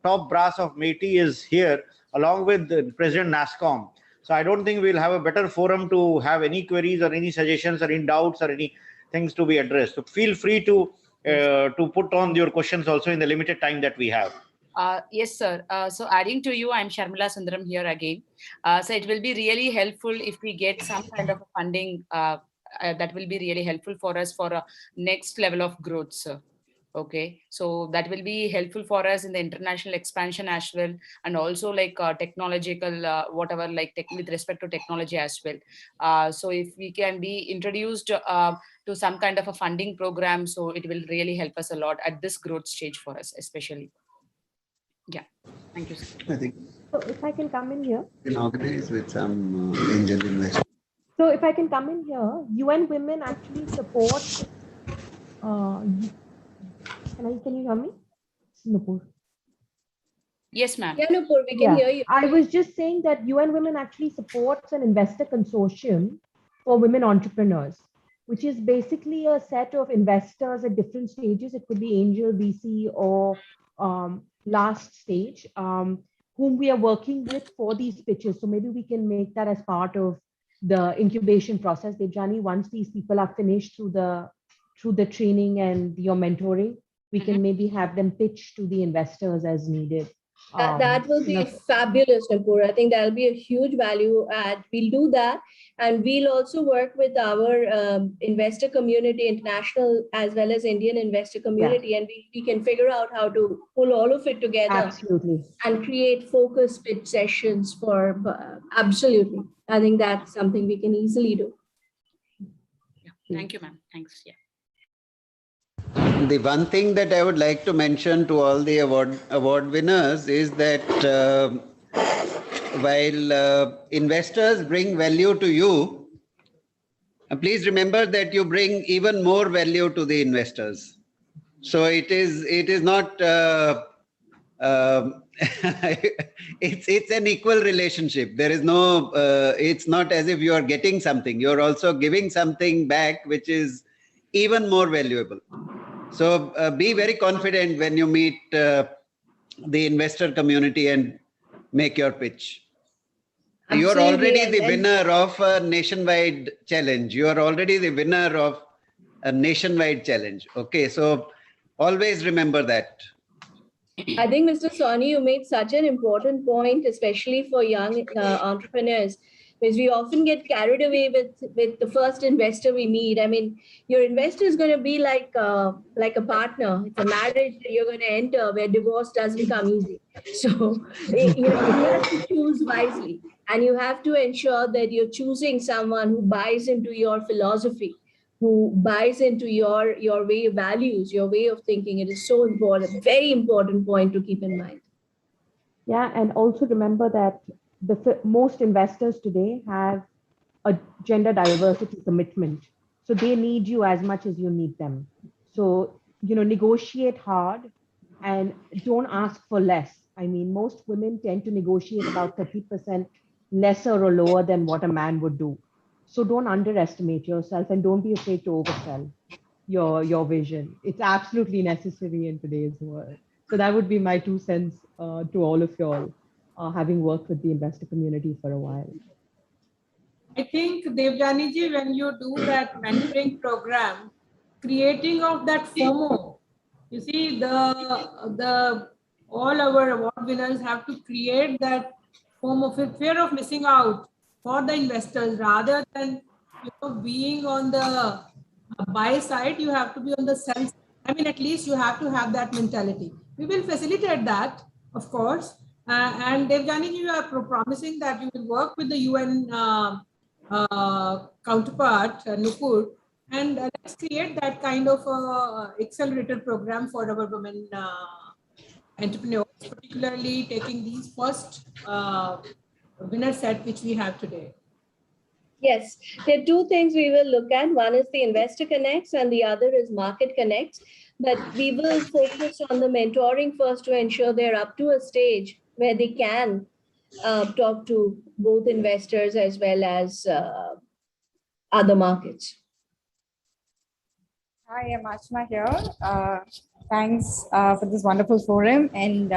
top brass of Meity is here, along with President Nasscom. So I don't think we'll have a better forum to have any queries or any suggestions or any doubts or any things to be addressed. So feel free to put on your questions also in the limited time that we have. Yes, sir. So adding to you, I'm Sharmila Sundaram here again. So it will be really helpful if we get some kind of funding that will be really helpful for us for a next level of growth, sir. Okay, so that will be helpful for us in the international expansion as well, and also like technological whatever, like with respect to technology as well. So if we can be introduced to some kind of a funding program, so it will really help us a lot at this growth stage for us, especially. Yeah, thank you, sir. I think so. If I can come in here, we can organize with some angel investors. So if I can come in here, UN Women actually support. Can you hear me? Nupur. Yes, ma'am. Yeah, Nupur, we can hear you. I was just saying that UN Women actually supports an investor consortium for women entrepreneurs, which is basically a set of investors at different stages. It could be angel, VC, or last stage, whom we are working with for these pitches. So maybe we can make that as part of the incubation process. Devjani, once these people are finished through the training and your mentoring, we can maybe have them pitch to the investors as needed. That will be fabulous, Nupur. I think that'll be a huge value add. We'll do that. And we'll also work with our investor community, international as well as Indian investor community. And we can figure out how to pull all of it together. Absolutely. And create focus pitch sessions for, absolutely. I think that's something we can easily do. Yeah. Thank you, ma'am. Thanks. Yeah. The one thing that I would like to mention to all the award winners is that while investors bring value to you, please remember that you bring even more value to the investors. So it is not it's an equal relationship. There is no it's not as if you are getting something. You're also giving something back, which is even more valuable. So be very confident when you meet the investor community and make your pitch. You're already the winner of a nationwide challenge. You are already the winner of a nationwide challenge. Okay, so always remember that. I think, Mr. Soni, you made such an important point, especially for young entrepreneurs, because we often get carried away with the first investor we meet. I mean, your investor is going to be like a partner. It's a marriage that you're going to enter where divorce doesn't come easy. So you have to choose wisely, and you have to ensure that you're choosing someone who buys into your philosophy, who buys into your way of values, your way of thinking. It is so important, very important point to keep in mind. Yeah, and also remember that most investors today have a gender diversity commitment. So they need you as much as you need them. So, negotiate hard and don't ask for less. I mean, most women tend to negotiate about 30% lesser or lower than what a man would do. So don't underestimate yourself and don't be afraid to oversell your vision. It's absolutely necessary in today's world. So that would be my 2 cents to all of y'all, having worked with the investor community for a while. I think, Devjani ji, when you do that mentoring program, creating of that FOMO, you see, all our award winners have to create that FOMO, fear of missing out for the investors, rather than being on the buy side. You have to be on the sell side. I mean, at least you have to have that mentality. We will facilitate that, of course. And Devjani, you are promising that you will work with the UN counterpart, Nupur, and let's create that kind of accelerator program for our women entrepreneurs, particularly taking these first winner set which we have today. Yes, there are 2 things we will look at. One is the investor connects and the other is market connects. But we will focus on the mentoring first to ensure they're up to a stage where they can talk to both investors as well as other markets. Hi, I'm Ashwini here. Thanks for this wonderful forum, and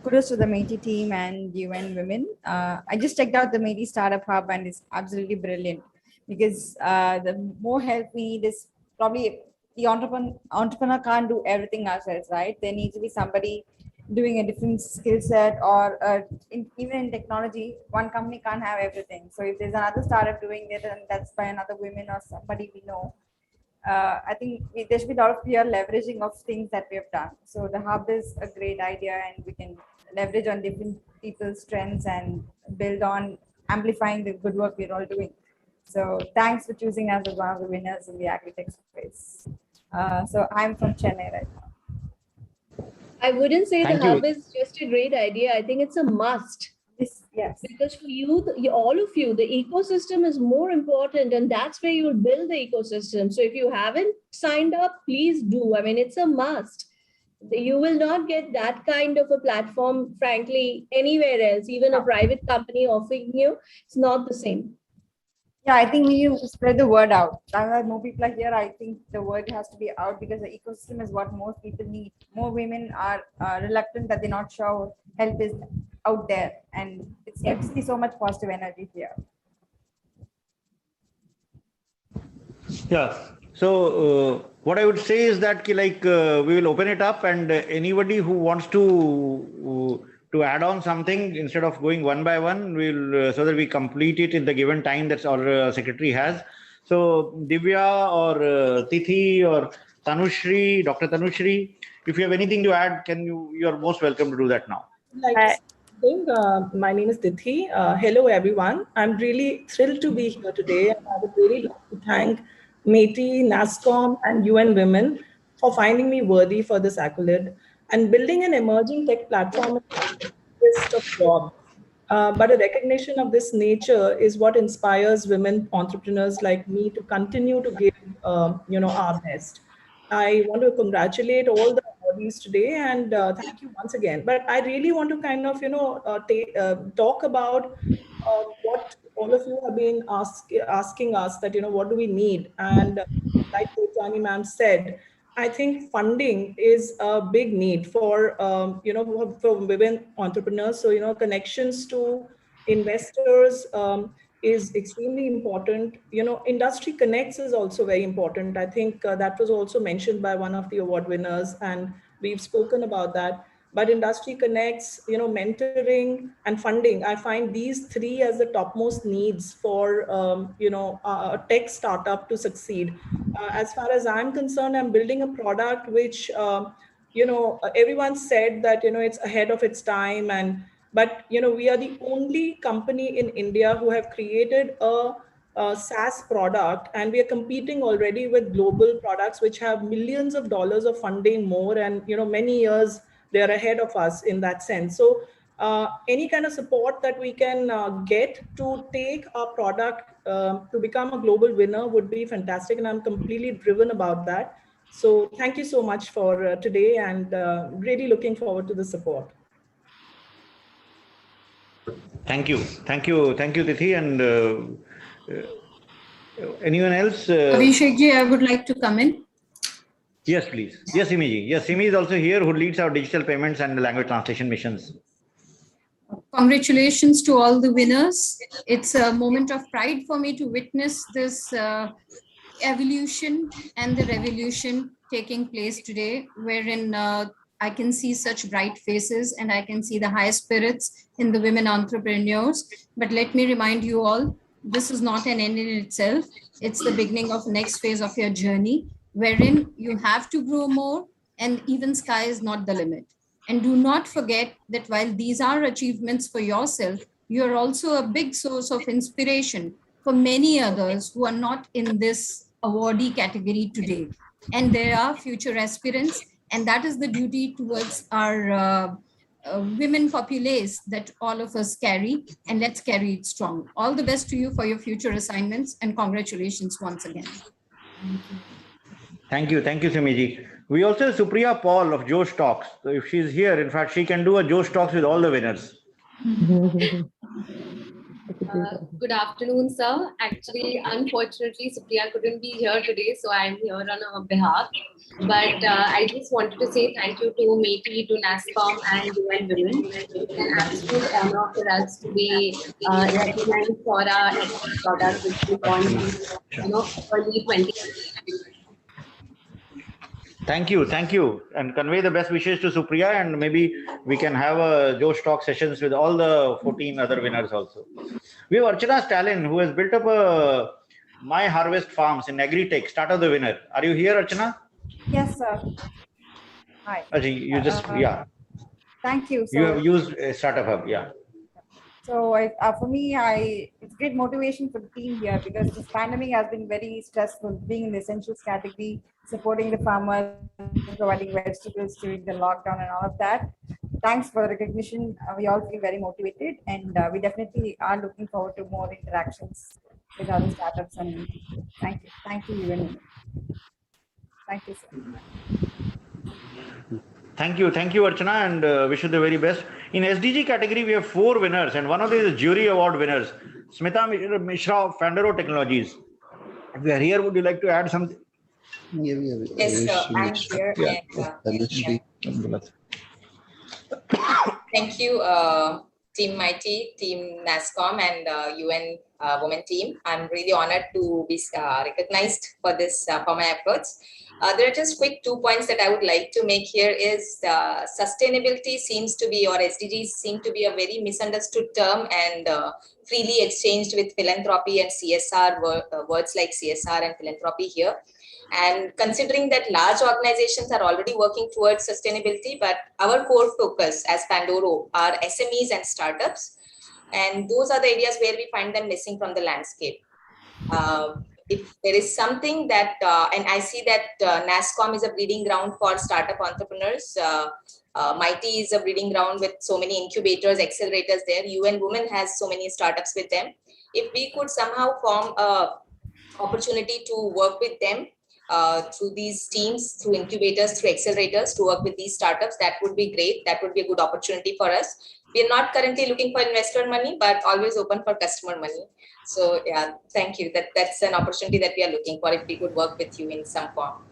kudos to the Meity team and UN Women. I just checked out the Meity Startup Hub and it's absolutely brilliant, because the more help we need is probably the entrepreneur can't do everything ourselves, right? There needs to be somebody doing a different skill set, or even in technology, one company can't have everything. So if there's another startup doing it and that's by another woman or somebody we know, I think there should be a lot of peer leveraging of things that we have done. So the hub is a great idea, and we can leverage on different people's strengths and build on amplifying the good work we're all doing. So thanks for choosing us as one of the winners in the agri-tech space. So I'm from Chennai right now. I wouldn't say the hub is just a great idea. I think it's a must. Yes. Because for you, all of you, the ecosystem is more important, and that's where you'll build the ecosystem. So if you haven't signed up, please do. I mean, it's a must. You will not get that kind of a platform, frankly, anywhere else. Even a private company offering you, it's not the same. Yeah, I think we need to spread the word out. Now more people are here, I think the word has to be out, because the ecosystem is what most people need. More women are reluctant, that they're not sure help is out there, and it's good to see so much positive energy here. Yeah. So what I would say is that we will open it up, and anybody who wants to to add on something instead of going one by one, we'll so that we complete it in the given time that our secretary has. So Divya or Tithi or Tanushri, Dr. Tanushri, if you have anything to add, you're most welcome to do that now. My name is Tithi. Hello, everyone. I'm really thrilled to be here today. And I would really like to thank Meity-Nasscom and UN Women for finding me worthy for this accolade. And building an emerging tech platform is list of jobs. But a recognition of this nature is what inspires women entrepreneurs like me to continue to give, our best. I want to congratulate all the awardees today and thank you once again. But I really want to kind of, talk about what all of you have been asking us that, what do we need? And like Jani ma'am said, I think funding is a big need for, for women entrepreneurs. So, connections to investors is extremely important. Industry connects is also very important. I think that was also mentioned by one of the award winners, and we've spoken about that. But industry connects, mentoring and funding. I find these three as the topmost needs for, a tech startup to succeed. As far as I'm concerned, I'm building a product which, everyone said that, it's ahead of its time. But, we are the only company in India who have created a SaaS product, and we are competing already with global products which have millions of dollars of funding more, and many years they're ahead of us in that sense. So any kind of support that we can get to take our product to become a global winner would be fantastic, and I'm completely driven about that. So thank you so much for today, and really looking forward to the support. Thank you, Tithi. And anyone else? Abhishek-ji, I would like to come in. Yes, please. Yes, Simi. Yes, Simi is also here, who leads our digital payments and language translation missions. Congratulations to all the winners. It's a moment of pride for me to witness this evolution and the revolution taking place today, wherein I can see such bright faces and I can see the high spirits in the women entrepreneurs. But let me remind you all, this is not an end in itself. It's the beginning of next phase of your journey, wherein you have to grow more, and even sky is not the limit. And do not forget that while these are achievements for yourself, you are also a big source of inspiration for many others who are not in this awardee category today. And there are future aspirants, and that is the duty towards our women populace that all of us carry, and let's carry it strong. All the best to you for your future assignments, and congratulations once again. Thank you, Simiji. We also have Supriya Paul of Josh Talks. So if she's here, in fact, she can do a Josh Talks with all the winners. Good afternoon, sir. Actually, unfortunately, Supriya couldn't be here today, so I'm here on her behalf. But I just wanted to say thank you to Meity, to NASCOM, and UN Women. It's an absolute honor for us to be recognized for our product, which we launched in early 2020. Thank you, and convey the best wishes to Supriya, and maybe we can have a Josh Talk sessions with all the 14 other winners also. We have Archana Stalin, who has built up a My Harvest Farms in Agri-Tech, startup the winner. Are you here, Archana? Yes, sir. Hi. You just, yeah. Thank you. You have used Startup Hub, yeah. So for me, it's great motivation for the team here, because this pandemic has been very stressful, being in the essentials category, supporting the farmers, providing vegetables during the lockdown and all of that. Thanks for the recognition. We all feel very motivated, and we definitely are looking forward to more interactions with other startups. And thank you, UN. Thank you, sir. Thank you, Archana, and wish you the very best. In SDG category, we have 4 winners, and one of these is jury award winners. Smita Mishra of Fandero Technologies. If you are here, would you like to add something? Yes, sir. I'm here. And, thank you, Team Meity, Team NASCOM, and UN Women team. I'm really honored to be recognized for this for my efforts. There are just quick 2 points that I would like to make here is sustainability seems to be, or SDGs seem to be a very misunderstood term and freely exchanged with philanthropy and CSR, words like CSR and philanthropy here. And considering that large organizations are already working towards sustainability, but our core focus as Pandoro are SMEs and startups. And those are the areas where we find them missing from the landscape. If there is something that, and I see that Nasscom is a breeding ground for startup entrepreneurs. Mighty is a breeding ground with so many incubators, accelerators there. UN Women has so many startups with them. If we could somehow form a opportunity to work with them through these teams, through incubators, through accelerators, to work with these startups, that would be great. That would be a good opportunity for us. We are not currently looking for investor money, but always open for customer money. So yeah, thank you. That's an opportunity that we are looking for if we could work with you in some form.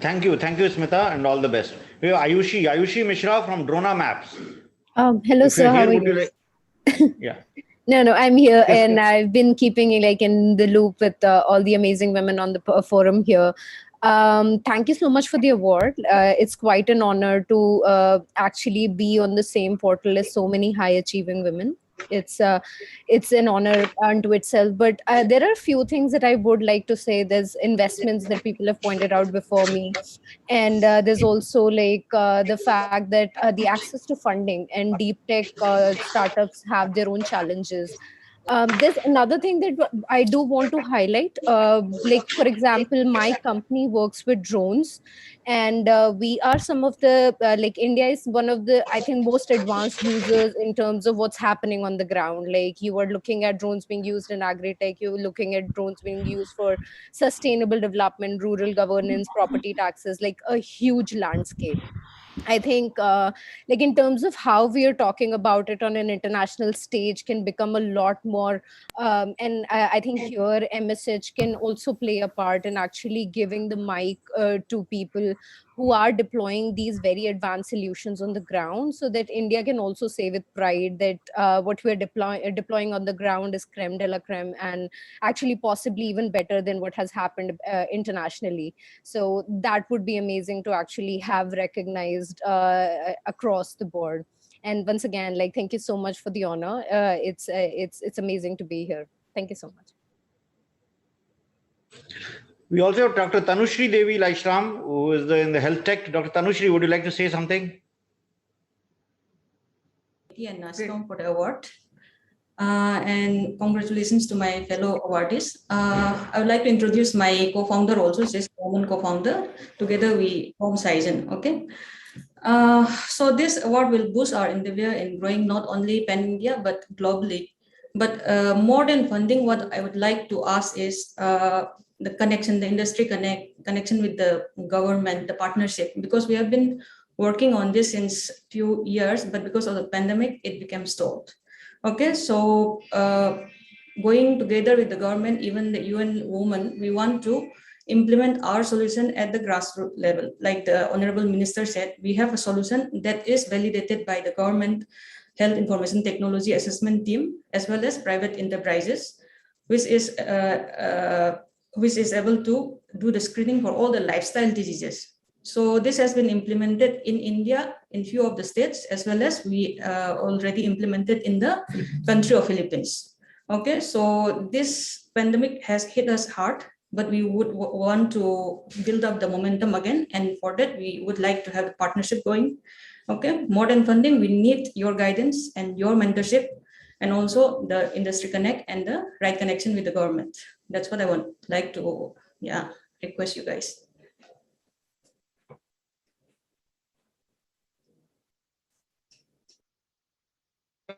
Thank you, Smita, and all the best. We have Ayushi Mishra from Drona Maps. Hello, sir. How are you? Yeah. No, I'm here, Yes, and I've been keeping in the loop with all the amazing women on the forum here. Thank you so much for the award. It's quite an honor to actually be on the same portal as so many high achieving women. It's an honor unto itself, but there are a few things that I would like to say. There's investments that people have pointed out before me, and there's also the fact that the access to funding and deep tech startups have their own challenges. There's another thing that I do want to highlight. For example, my company works with drones, and we are some of the India is one of the, I think, most advanced users in terms of what's happening on the ground. Like, you are looking at drones being used in agri-tech, you're looking at drones being used for sustainable development, rural governance, property taxes, like a huge landscape. I think in terms of how we are talking about it on an international stage can become a lot more, and I think here MSH can also play a part in actually giving the mic to people who are deploying these very advanced solutions on the ground, so that India can also say with pride that what we're deploying on the ground is creme de la creme, and actually possibly even better than what has happened internationally. So that would be amazing to actually have recognized across the board. And once again, thank you so much for the honor. It's amazing to be here. Thank you so much. We also have Dr. Tanushri Devi Laishram, who is in the health tech. Dr. Tanushri, would you like to say something? And Nasscom for the award. And congratulations to my fellow awardees. I would like to introduce my co-founder also. She's a woman co-founder. Together we form Saizen. Okay. So this award will boost our endeavor in growing not only pan-India but globally. But more than funding, what I would like to ask is the connection, the industry connection with the government, the partnership, because we have been working on this since few years, but because of the pandemic, it became stalled. Okay, so going together with the government, even the UN Women, we want to implement our solution at the grassroots level. Like the Honorable Minister said, we have a solution that is validated by the government Health Information Technology Assessment Team, as well as private enterprises, which is able to do the screening for all the lifestyle diseases. So this has been implemented in India in few of the states, as well as we already implemented in the country of Philippines. Okay, so this pandemic has hit us hard, but we would want to build up the momentum again. And for that, we would like to have a partnership going. Okay, more than funding, we need your guidance and your mentorship, and also the industry connect and the right connection with the government. That's what I would like to request you guys.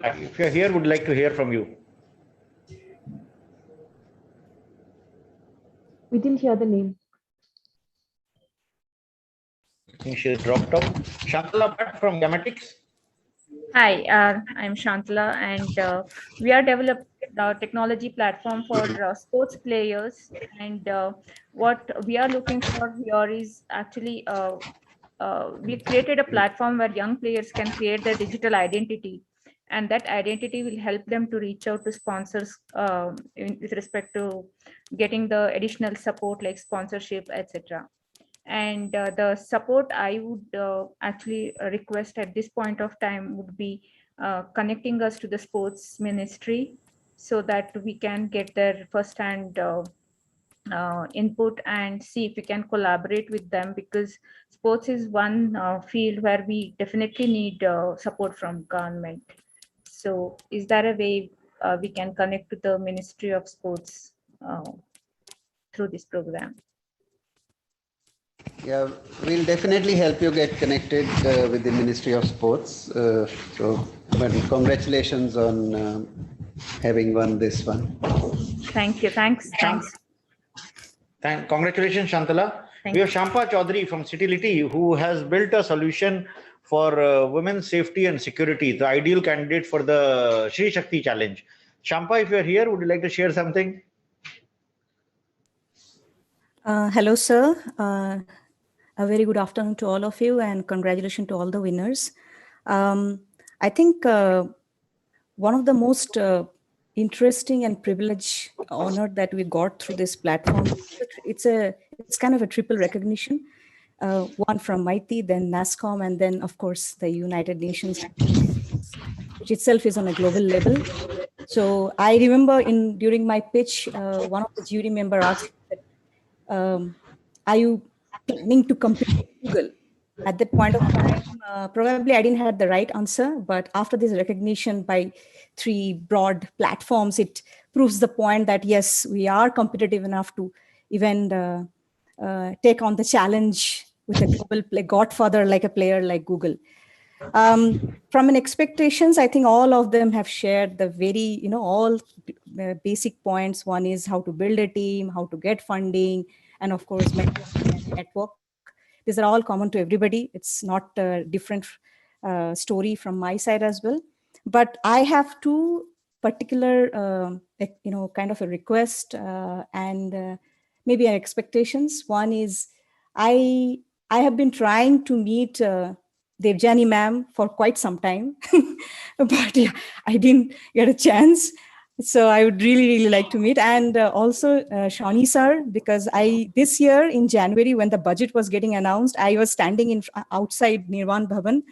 If you're here, would like to hear from you. We didn't hear the name. I think she has dropped off. Shantala Bhatt from Gamatics. Hi, I'm Shantala, and we are developing the technology platform for sports players. And what we are looking for here is actually we created a platform where young players can create their digital identity and that identity will help them to reach out to sponsors with respect to getting the additional support like sponsorship, etc. And the support I would actually request at this point of time would be connecting us to the sports ministry so that we can get their first-hand input and see if we can collaborate with them, because sports is one field where we definitely need support from government. So is there a way we can connect to the Ministry of Sports through this program? Yeah, we'll definitely help you get connected with the Ministry of Sports. But congratulations on having won this one. Thank you. Thanks. Congratulations, Shantala. Thank We have Shampa Chaudhary from City Litty, who has built a solution for women's safety and security, the ideal candidate for the Shri Shakti challenge. Shampa, if you're here, would you like to share something? Hello, sir. A very good afternoon to all of you, and congratulations to all the winners. I think one of the most interesting and privileged honor that we got through this platform, it's kind of a triple recognition. One from Meity, then Nasscom, and then of course the United Nations, which itself is on a global level. So I remember during my pitch, one of the jury member asked that, are you planning to compete with Google? At that point of time, probably I didn't have the right answer, but after this recognition by 3 broad platforms, it proves the point that yes, we are competitive enough to even take on the challenge with a global godfather like a player like Google. From an expectations, I think all of them have shared the very, all basic points. One is how to build a team, how to get funding, and of course, network. These are all common to everybody. It's not a different story from my side as well. But I have 2 particular, kind of a request and maybe expectations. One is I have been trying to meet Devjani ma'am for quite some time, but yeah, I didn't get a chance. So I would really like to meet, and also Shawnee sir, because this year in January when the budget was getting announced, I was standing outside Nirvan Bhavan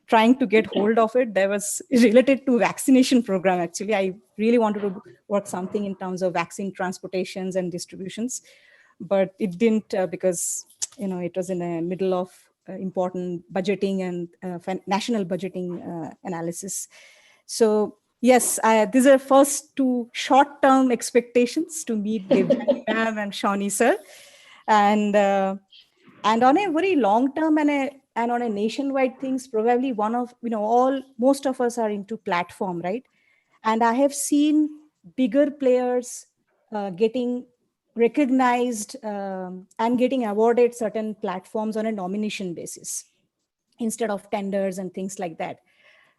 trying to get hold of it. That was related to vaccination program. Actually, I really wanted to work something in terms of vaccine transportations and distributions, but it didn't because it was in the middle of important budgeting and national budgeting analysis. So yes, these are first 2 short-term expectations to meet Devjani ma'am and Shawnee sir, and on a very long-term and on a nationwide things, probably one of most of us are into platform, right? And I have seen bigger players getting recognized and getting awarded certain platforms on a nomination basis instead of tenders and things like that.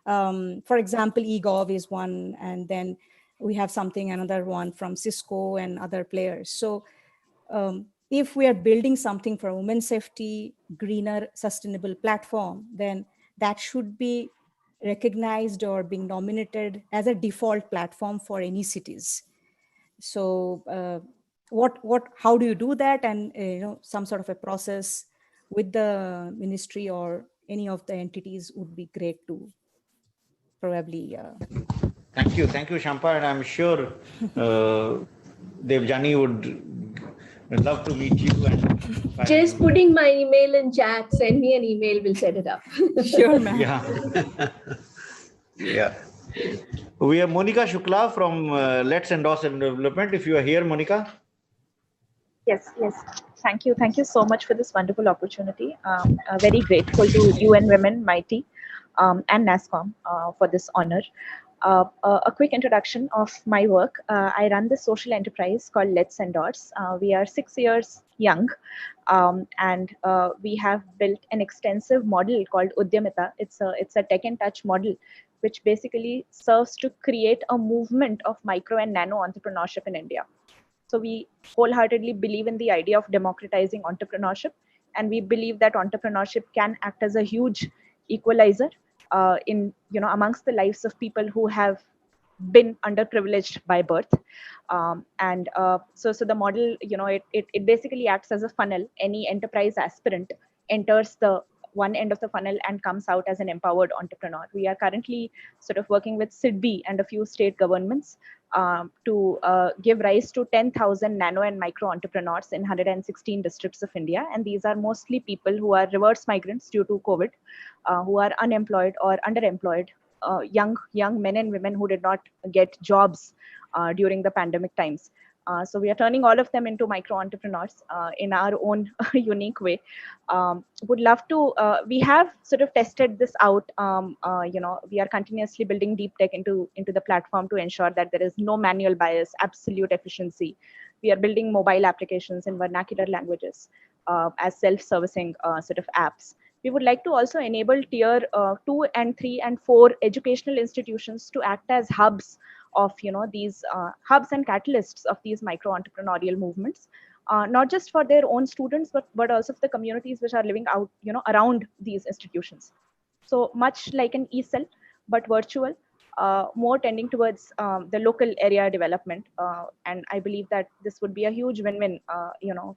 For example, eGov is one, and then we have another one from Cisco and other players. So if we are building something for women's safety, greener, sustainable platform, then that should be recognized or being nominated as a default platform for any cities. So how do you do that? And some sort of a process with the ministry or any of the entities would be great to probably. Thank you, Shampa, and I'm sure Devjani would love to meet you. And just putting my email in chat. Send me an email. We'll set it up. Sure, ma'am. Yeah. We have Monica Shukla from Let's Endorse and Development. If you are here, Monica. Yes. Thank you so much for this wonderful opportunity. Very grateful to UN Women, Meity, and Nasscom for this honor. A quick introduction of my work. I run this social enterprise called Let's Endorse. We are 6 years young, and we have built an extensive model called Udyamita. It's a tech and touch model, which basically serves to create a movement of micro and nano entrepreneurship in India. So we wholeheartedly believe in the idea of democratizing entrepreneurship, and we believe that entrepreneurship can act as a huge equalizer in amongst the lives of people who have been underprivileged by birth. So the model, it basically acts as a funnel. Any enterprise aspirant enters the one end of the funnel and comes out as an empowered entrepreneur. We are currently sort of working with SIDBI and a few state governments to give rise to 10,000 nano and micro entrepreneurs in 116 districts of India. And these are mostly people who are reverse migrants due to COVID, who are unemployed or underemployed, young men and women who did not get jobs during the pandemic times. So we are turning all of them into micro entrepreneurs in our own unique way. Would love to, we have sort of tested this out. We are continuously building deep tech into the platform to ensure that there is no manual bias, absolute efficiency. We are building mobile applications in vernacular languages as self-servicing sort of apps. We would like to also enable tier 2 and 3 and 4 educational institutions to act as hubs of these hubs and catalysts of these micro entrepreneurial movements, not just for their own students, but also for the communities which are living out around these institutions. So much like an e-cell, but virtual, more tending towards the local area development. And I believe that this would be a huge win-win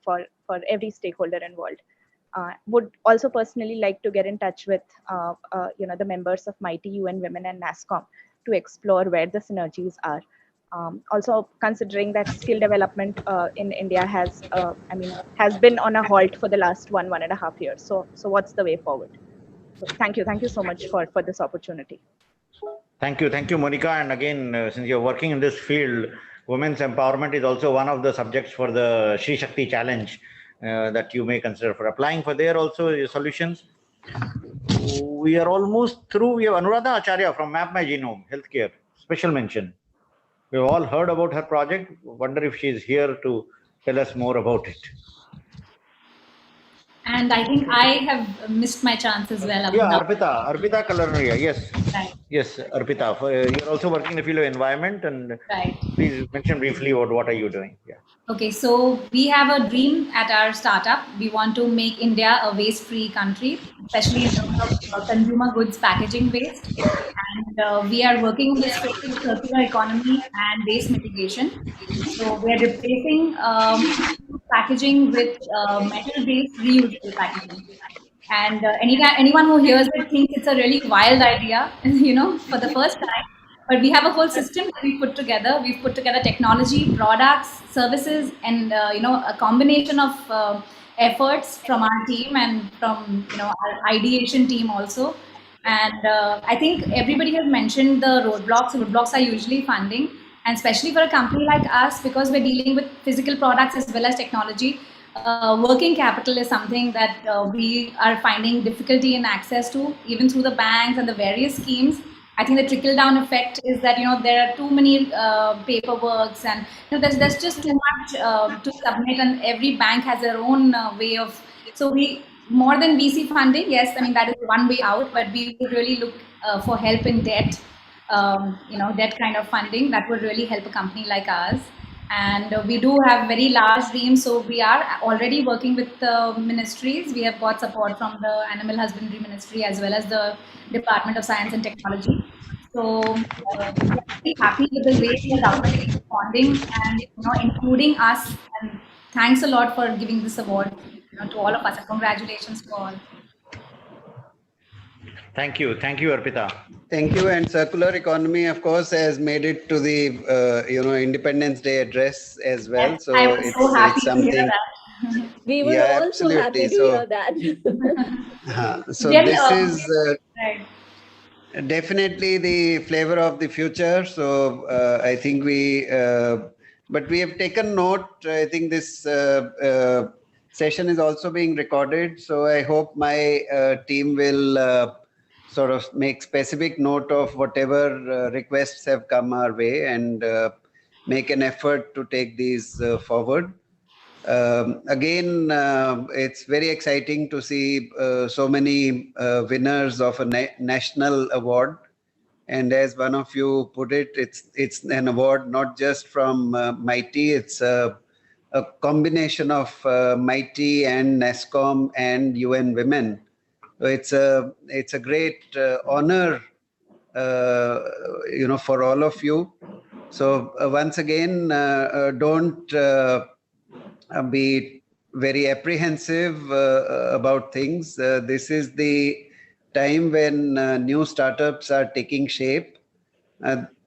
for every stakeholder involved. Would also personally like to get in touch with the members of Mighty UN Women and Nasscom to explore where the synergies are. Also considering that skill development in India has been on a halt for the last 1.5 years. So what's the way forward? So thank you so much for this opportunity. Thank you, Monica. And again, since you're working in this field, women's empowerment is also one of the subjects for the Shri Shakti challenge that you may consider for applying for there also your solutions. We are almost through. We have Anuradha Acharya from Map My Genome Healthcare, special mention. We've all heard about her project. Wonder if she's here to tell us more about it. And I think I have missed my chance as well. Yeah, Arpita Kalararia, yes. Right. Yes, Arpita. You're also working in the field of environment, and right. Please mention briefly what are you doing? Yeah. Okay, so we have a dream at our startup. We want to make India a waste-free country, especially in terms of consumer goods packaging waste. And we are working in the space of circular economy and waste mitigation. So we are replacing packaging with metal-based reusable packaging. And anyone who hears it thinks it's a really wild idea, for the first time. But we have a whole system that we put together. We've put together technology, products, services, and a combination of efforts from our team and from our ideation team also. And I think everybody has mentioned the roadblocks. Roadblocks are usually funding, and especially for a company like us, because we're dealing with physical products as well as technology. Working capital is something that we are finding difficulty in access to, even through the banks and the various schemes. I think the trickle-down effect is that there are too many paperworks, and there's just too much to submit, and every bank has their own way of. So we, more than VC funding, yes, that is one way out, but we would really look for help in debt, debt kind of funding that would really help a company like ours. And we do have very large dreams, so we are already working with the ministries. We have got support from the Animal Husbandry Ministry as well as the Department of Science and Technology. So we're very happy with the way the government is responding and including us. And thanks a lot for giving this award to all of us. And congratulations to all. Thank you, Arpita. Thank you. And circular economy, of course, has made it to the Independence Day address as well. Yes, so I was it's, so happy it's something. to hear that. We were Yeah, also happy to absolutely. hear that. So Very, this is right. definitely the flavor of the future. So I think but we have taken note. I think this session is also being recorded. So I hope my team will sort of make specific note of whatever requests have come our way and make an effort to take these forward. Again, it's very exciting to see so many winners of a national award. And as one of you put it, it's an award not just from Mighty, it's a combination of Mighty and Nasscom and UN Women So it's a great honor, for all of you. So once again, don't be very apprehensive about things. This is the time when new startups are taking shape.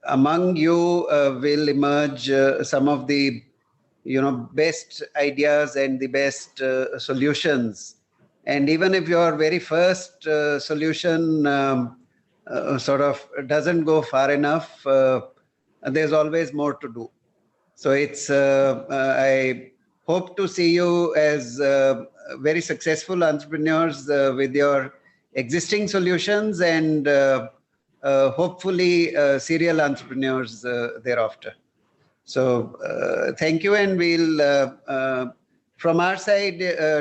Among you will emerge some of the best ideas and the best solutions. And even if your very first solution sort of doesn't go far enough, there's always more to do. So I hope to see you as very successful entrepreneurs with your existing solutions and hopefully serial entrepreneurs thereafter. So thank you, and we'll from our side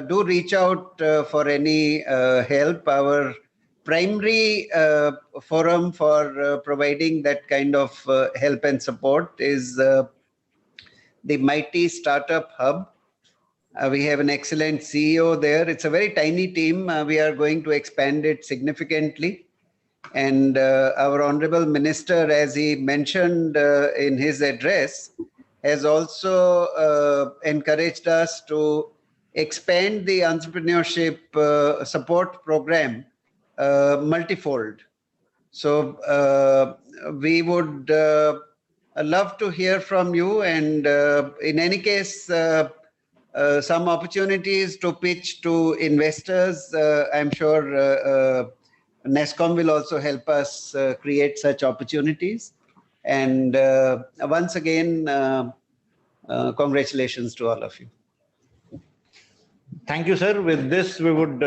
do reach out for any help. Our primary forum for providing that kind of help and support is the Mighty Startup Hub. We have an excellent CEO there. It's a very tiny team. We are going to expand it significantly. And our Honorable Minister, as he mentioned in his address, has also encouraged us to expand the entrepreneurship support program multifold. So we would love to hear from you. And in any case, some opportunities to pitch to investors. I'm sure Nasscom will also help us create such opportunities. And once again, congratulations to all of you. Thank you, sir. With this, we would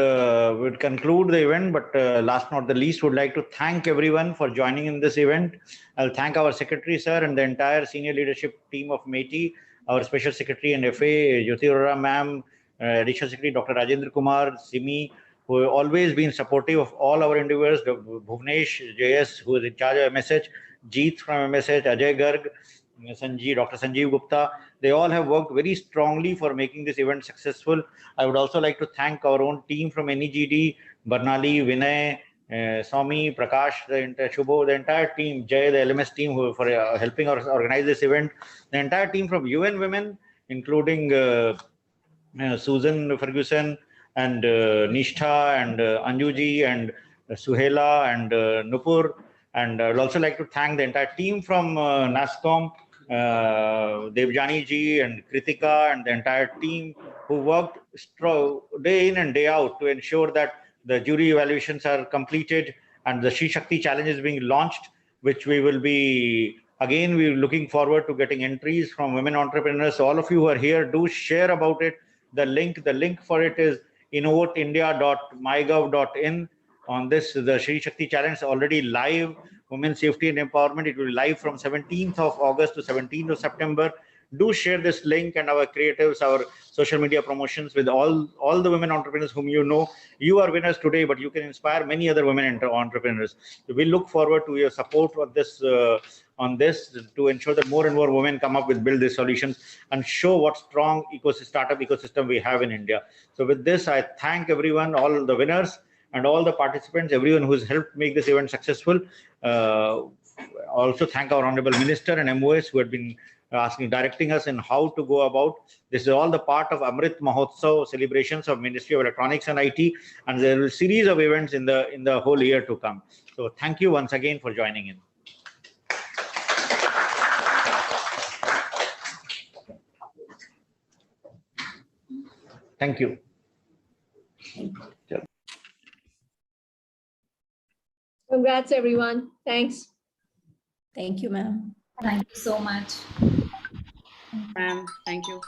conclude the event. But last but not the least, would like to thank everyone for joining in this event. I'll thank our secretary, sir, and the entire senior leadership team of Meity, our special secretary and FA, Jyoti Arora ma'am, additional secretary, Dr. Rajendra Kumar, Simi, who have always been supportive of all our endeavors, Bhuvnesh, JS, who is in charge of MSH, Jeet from MSH, Ajay Garg, Sanjeev, Dr. Sanjeev Gupta. They all have worked very strongly for making this event successful. I would also like to thank our own team from NEGD, Barnali, Vinay, Swami, Prakash, Shubho, the entire team, Jay, the LMS team for helping us organize this event, the entire team from UN Women, including Susan Ferguson and Nishtha and Anjuji and Suhela and Nupur. And I would also like to thank the entire team from Nasscom, Devjani ji and Kritika and the entire team who worked day in and day out to ensure that the jury evaluations are completed and the Shri Shakti challenge is being launched, which we will be, again, we're looking forward to getting entries from women entrepreneurs. So all of you who are here, do share about it. The link for it is innovateindia.mygov.in. On this, the Shri Shakti challenge is already live. Women safety and empowerment, it will be live from 17th of August to 17th of September. Do share this link and our creatives, our social media promotions with all the women entrepreneurs whom you know. You are winners today, but you can inspire many other women entrepreneurs. So we look forward to your support on this to ensure that more and more women come up with build these solutions and show what strong startup ecosystem we have in India. So with this, I thank everyone, all the winners and all the participants, everyone who has helped make this event successful. Also thank our Honorable Minister and MOS who had been directing us in how to go about. This is all the part of Amrit Mahotsav celebrations of Ministry of Electronics and IT, and there is a series of events in the whole year to come. So thank you once again for joining in. Thank you. Congrats, everyone. Thanks. Thank you, ma'am. Thank you so much. Ma'am, thank you.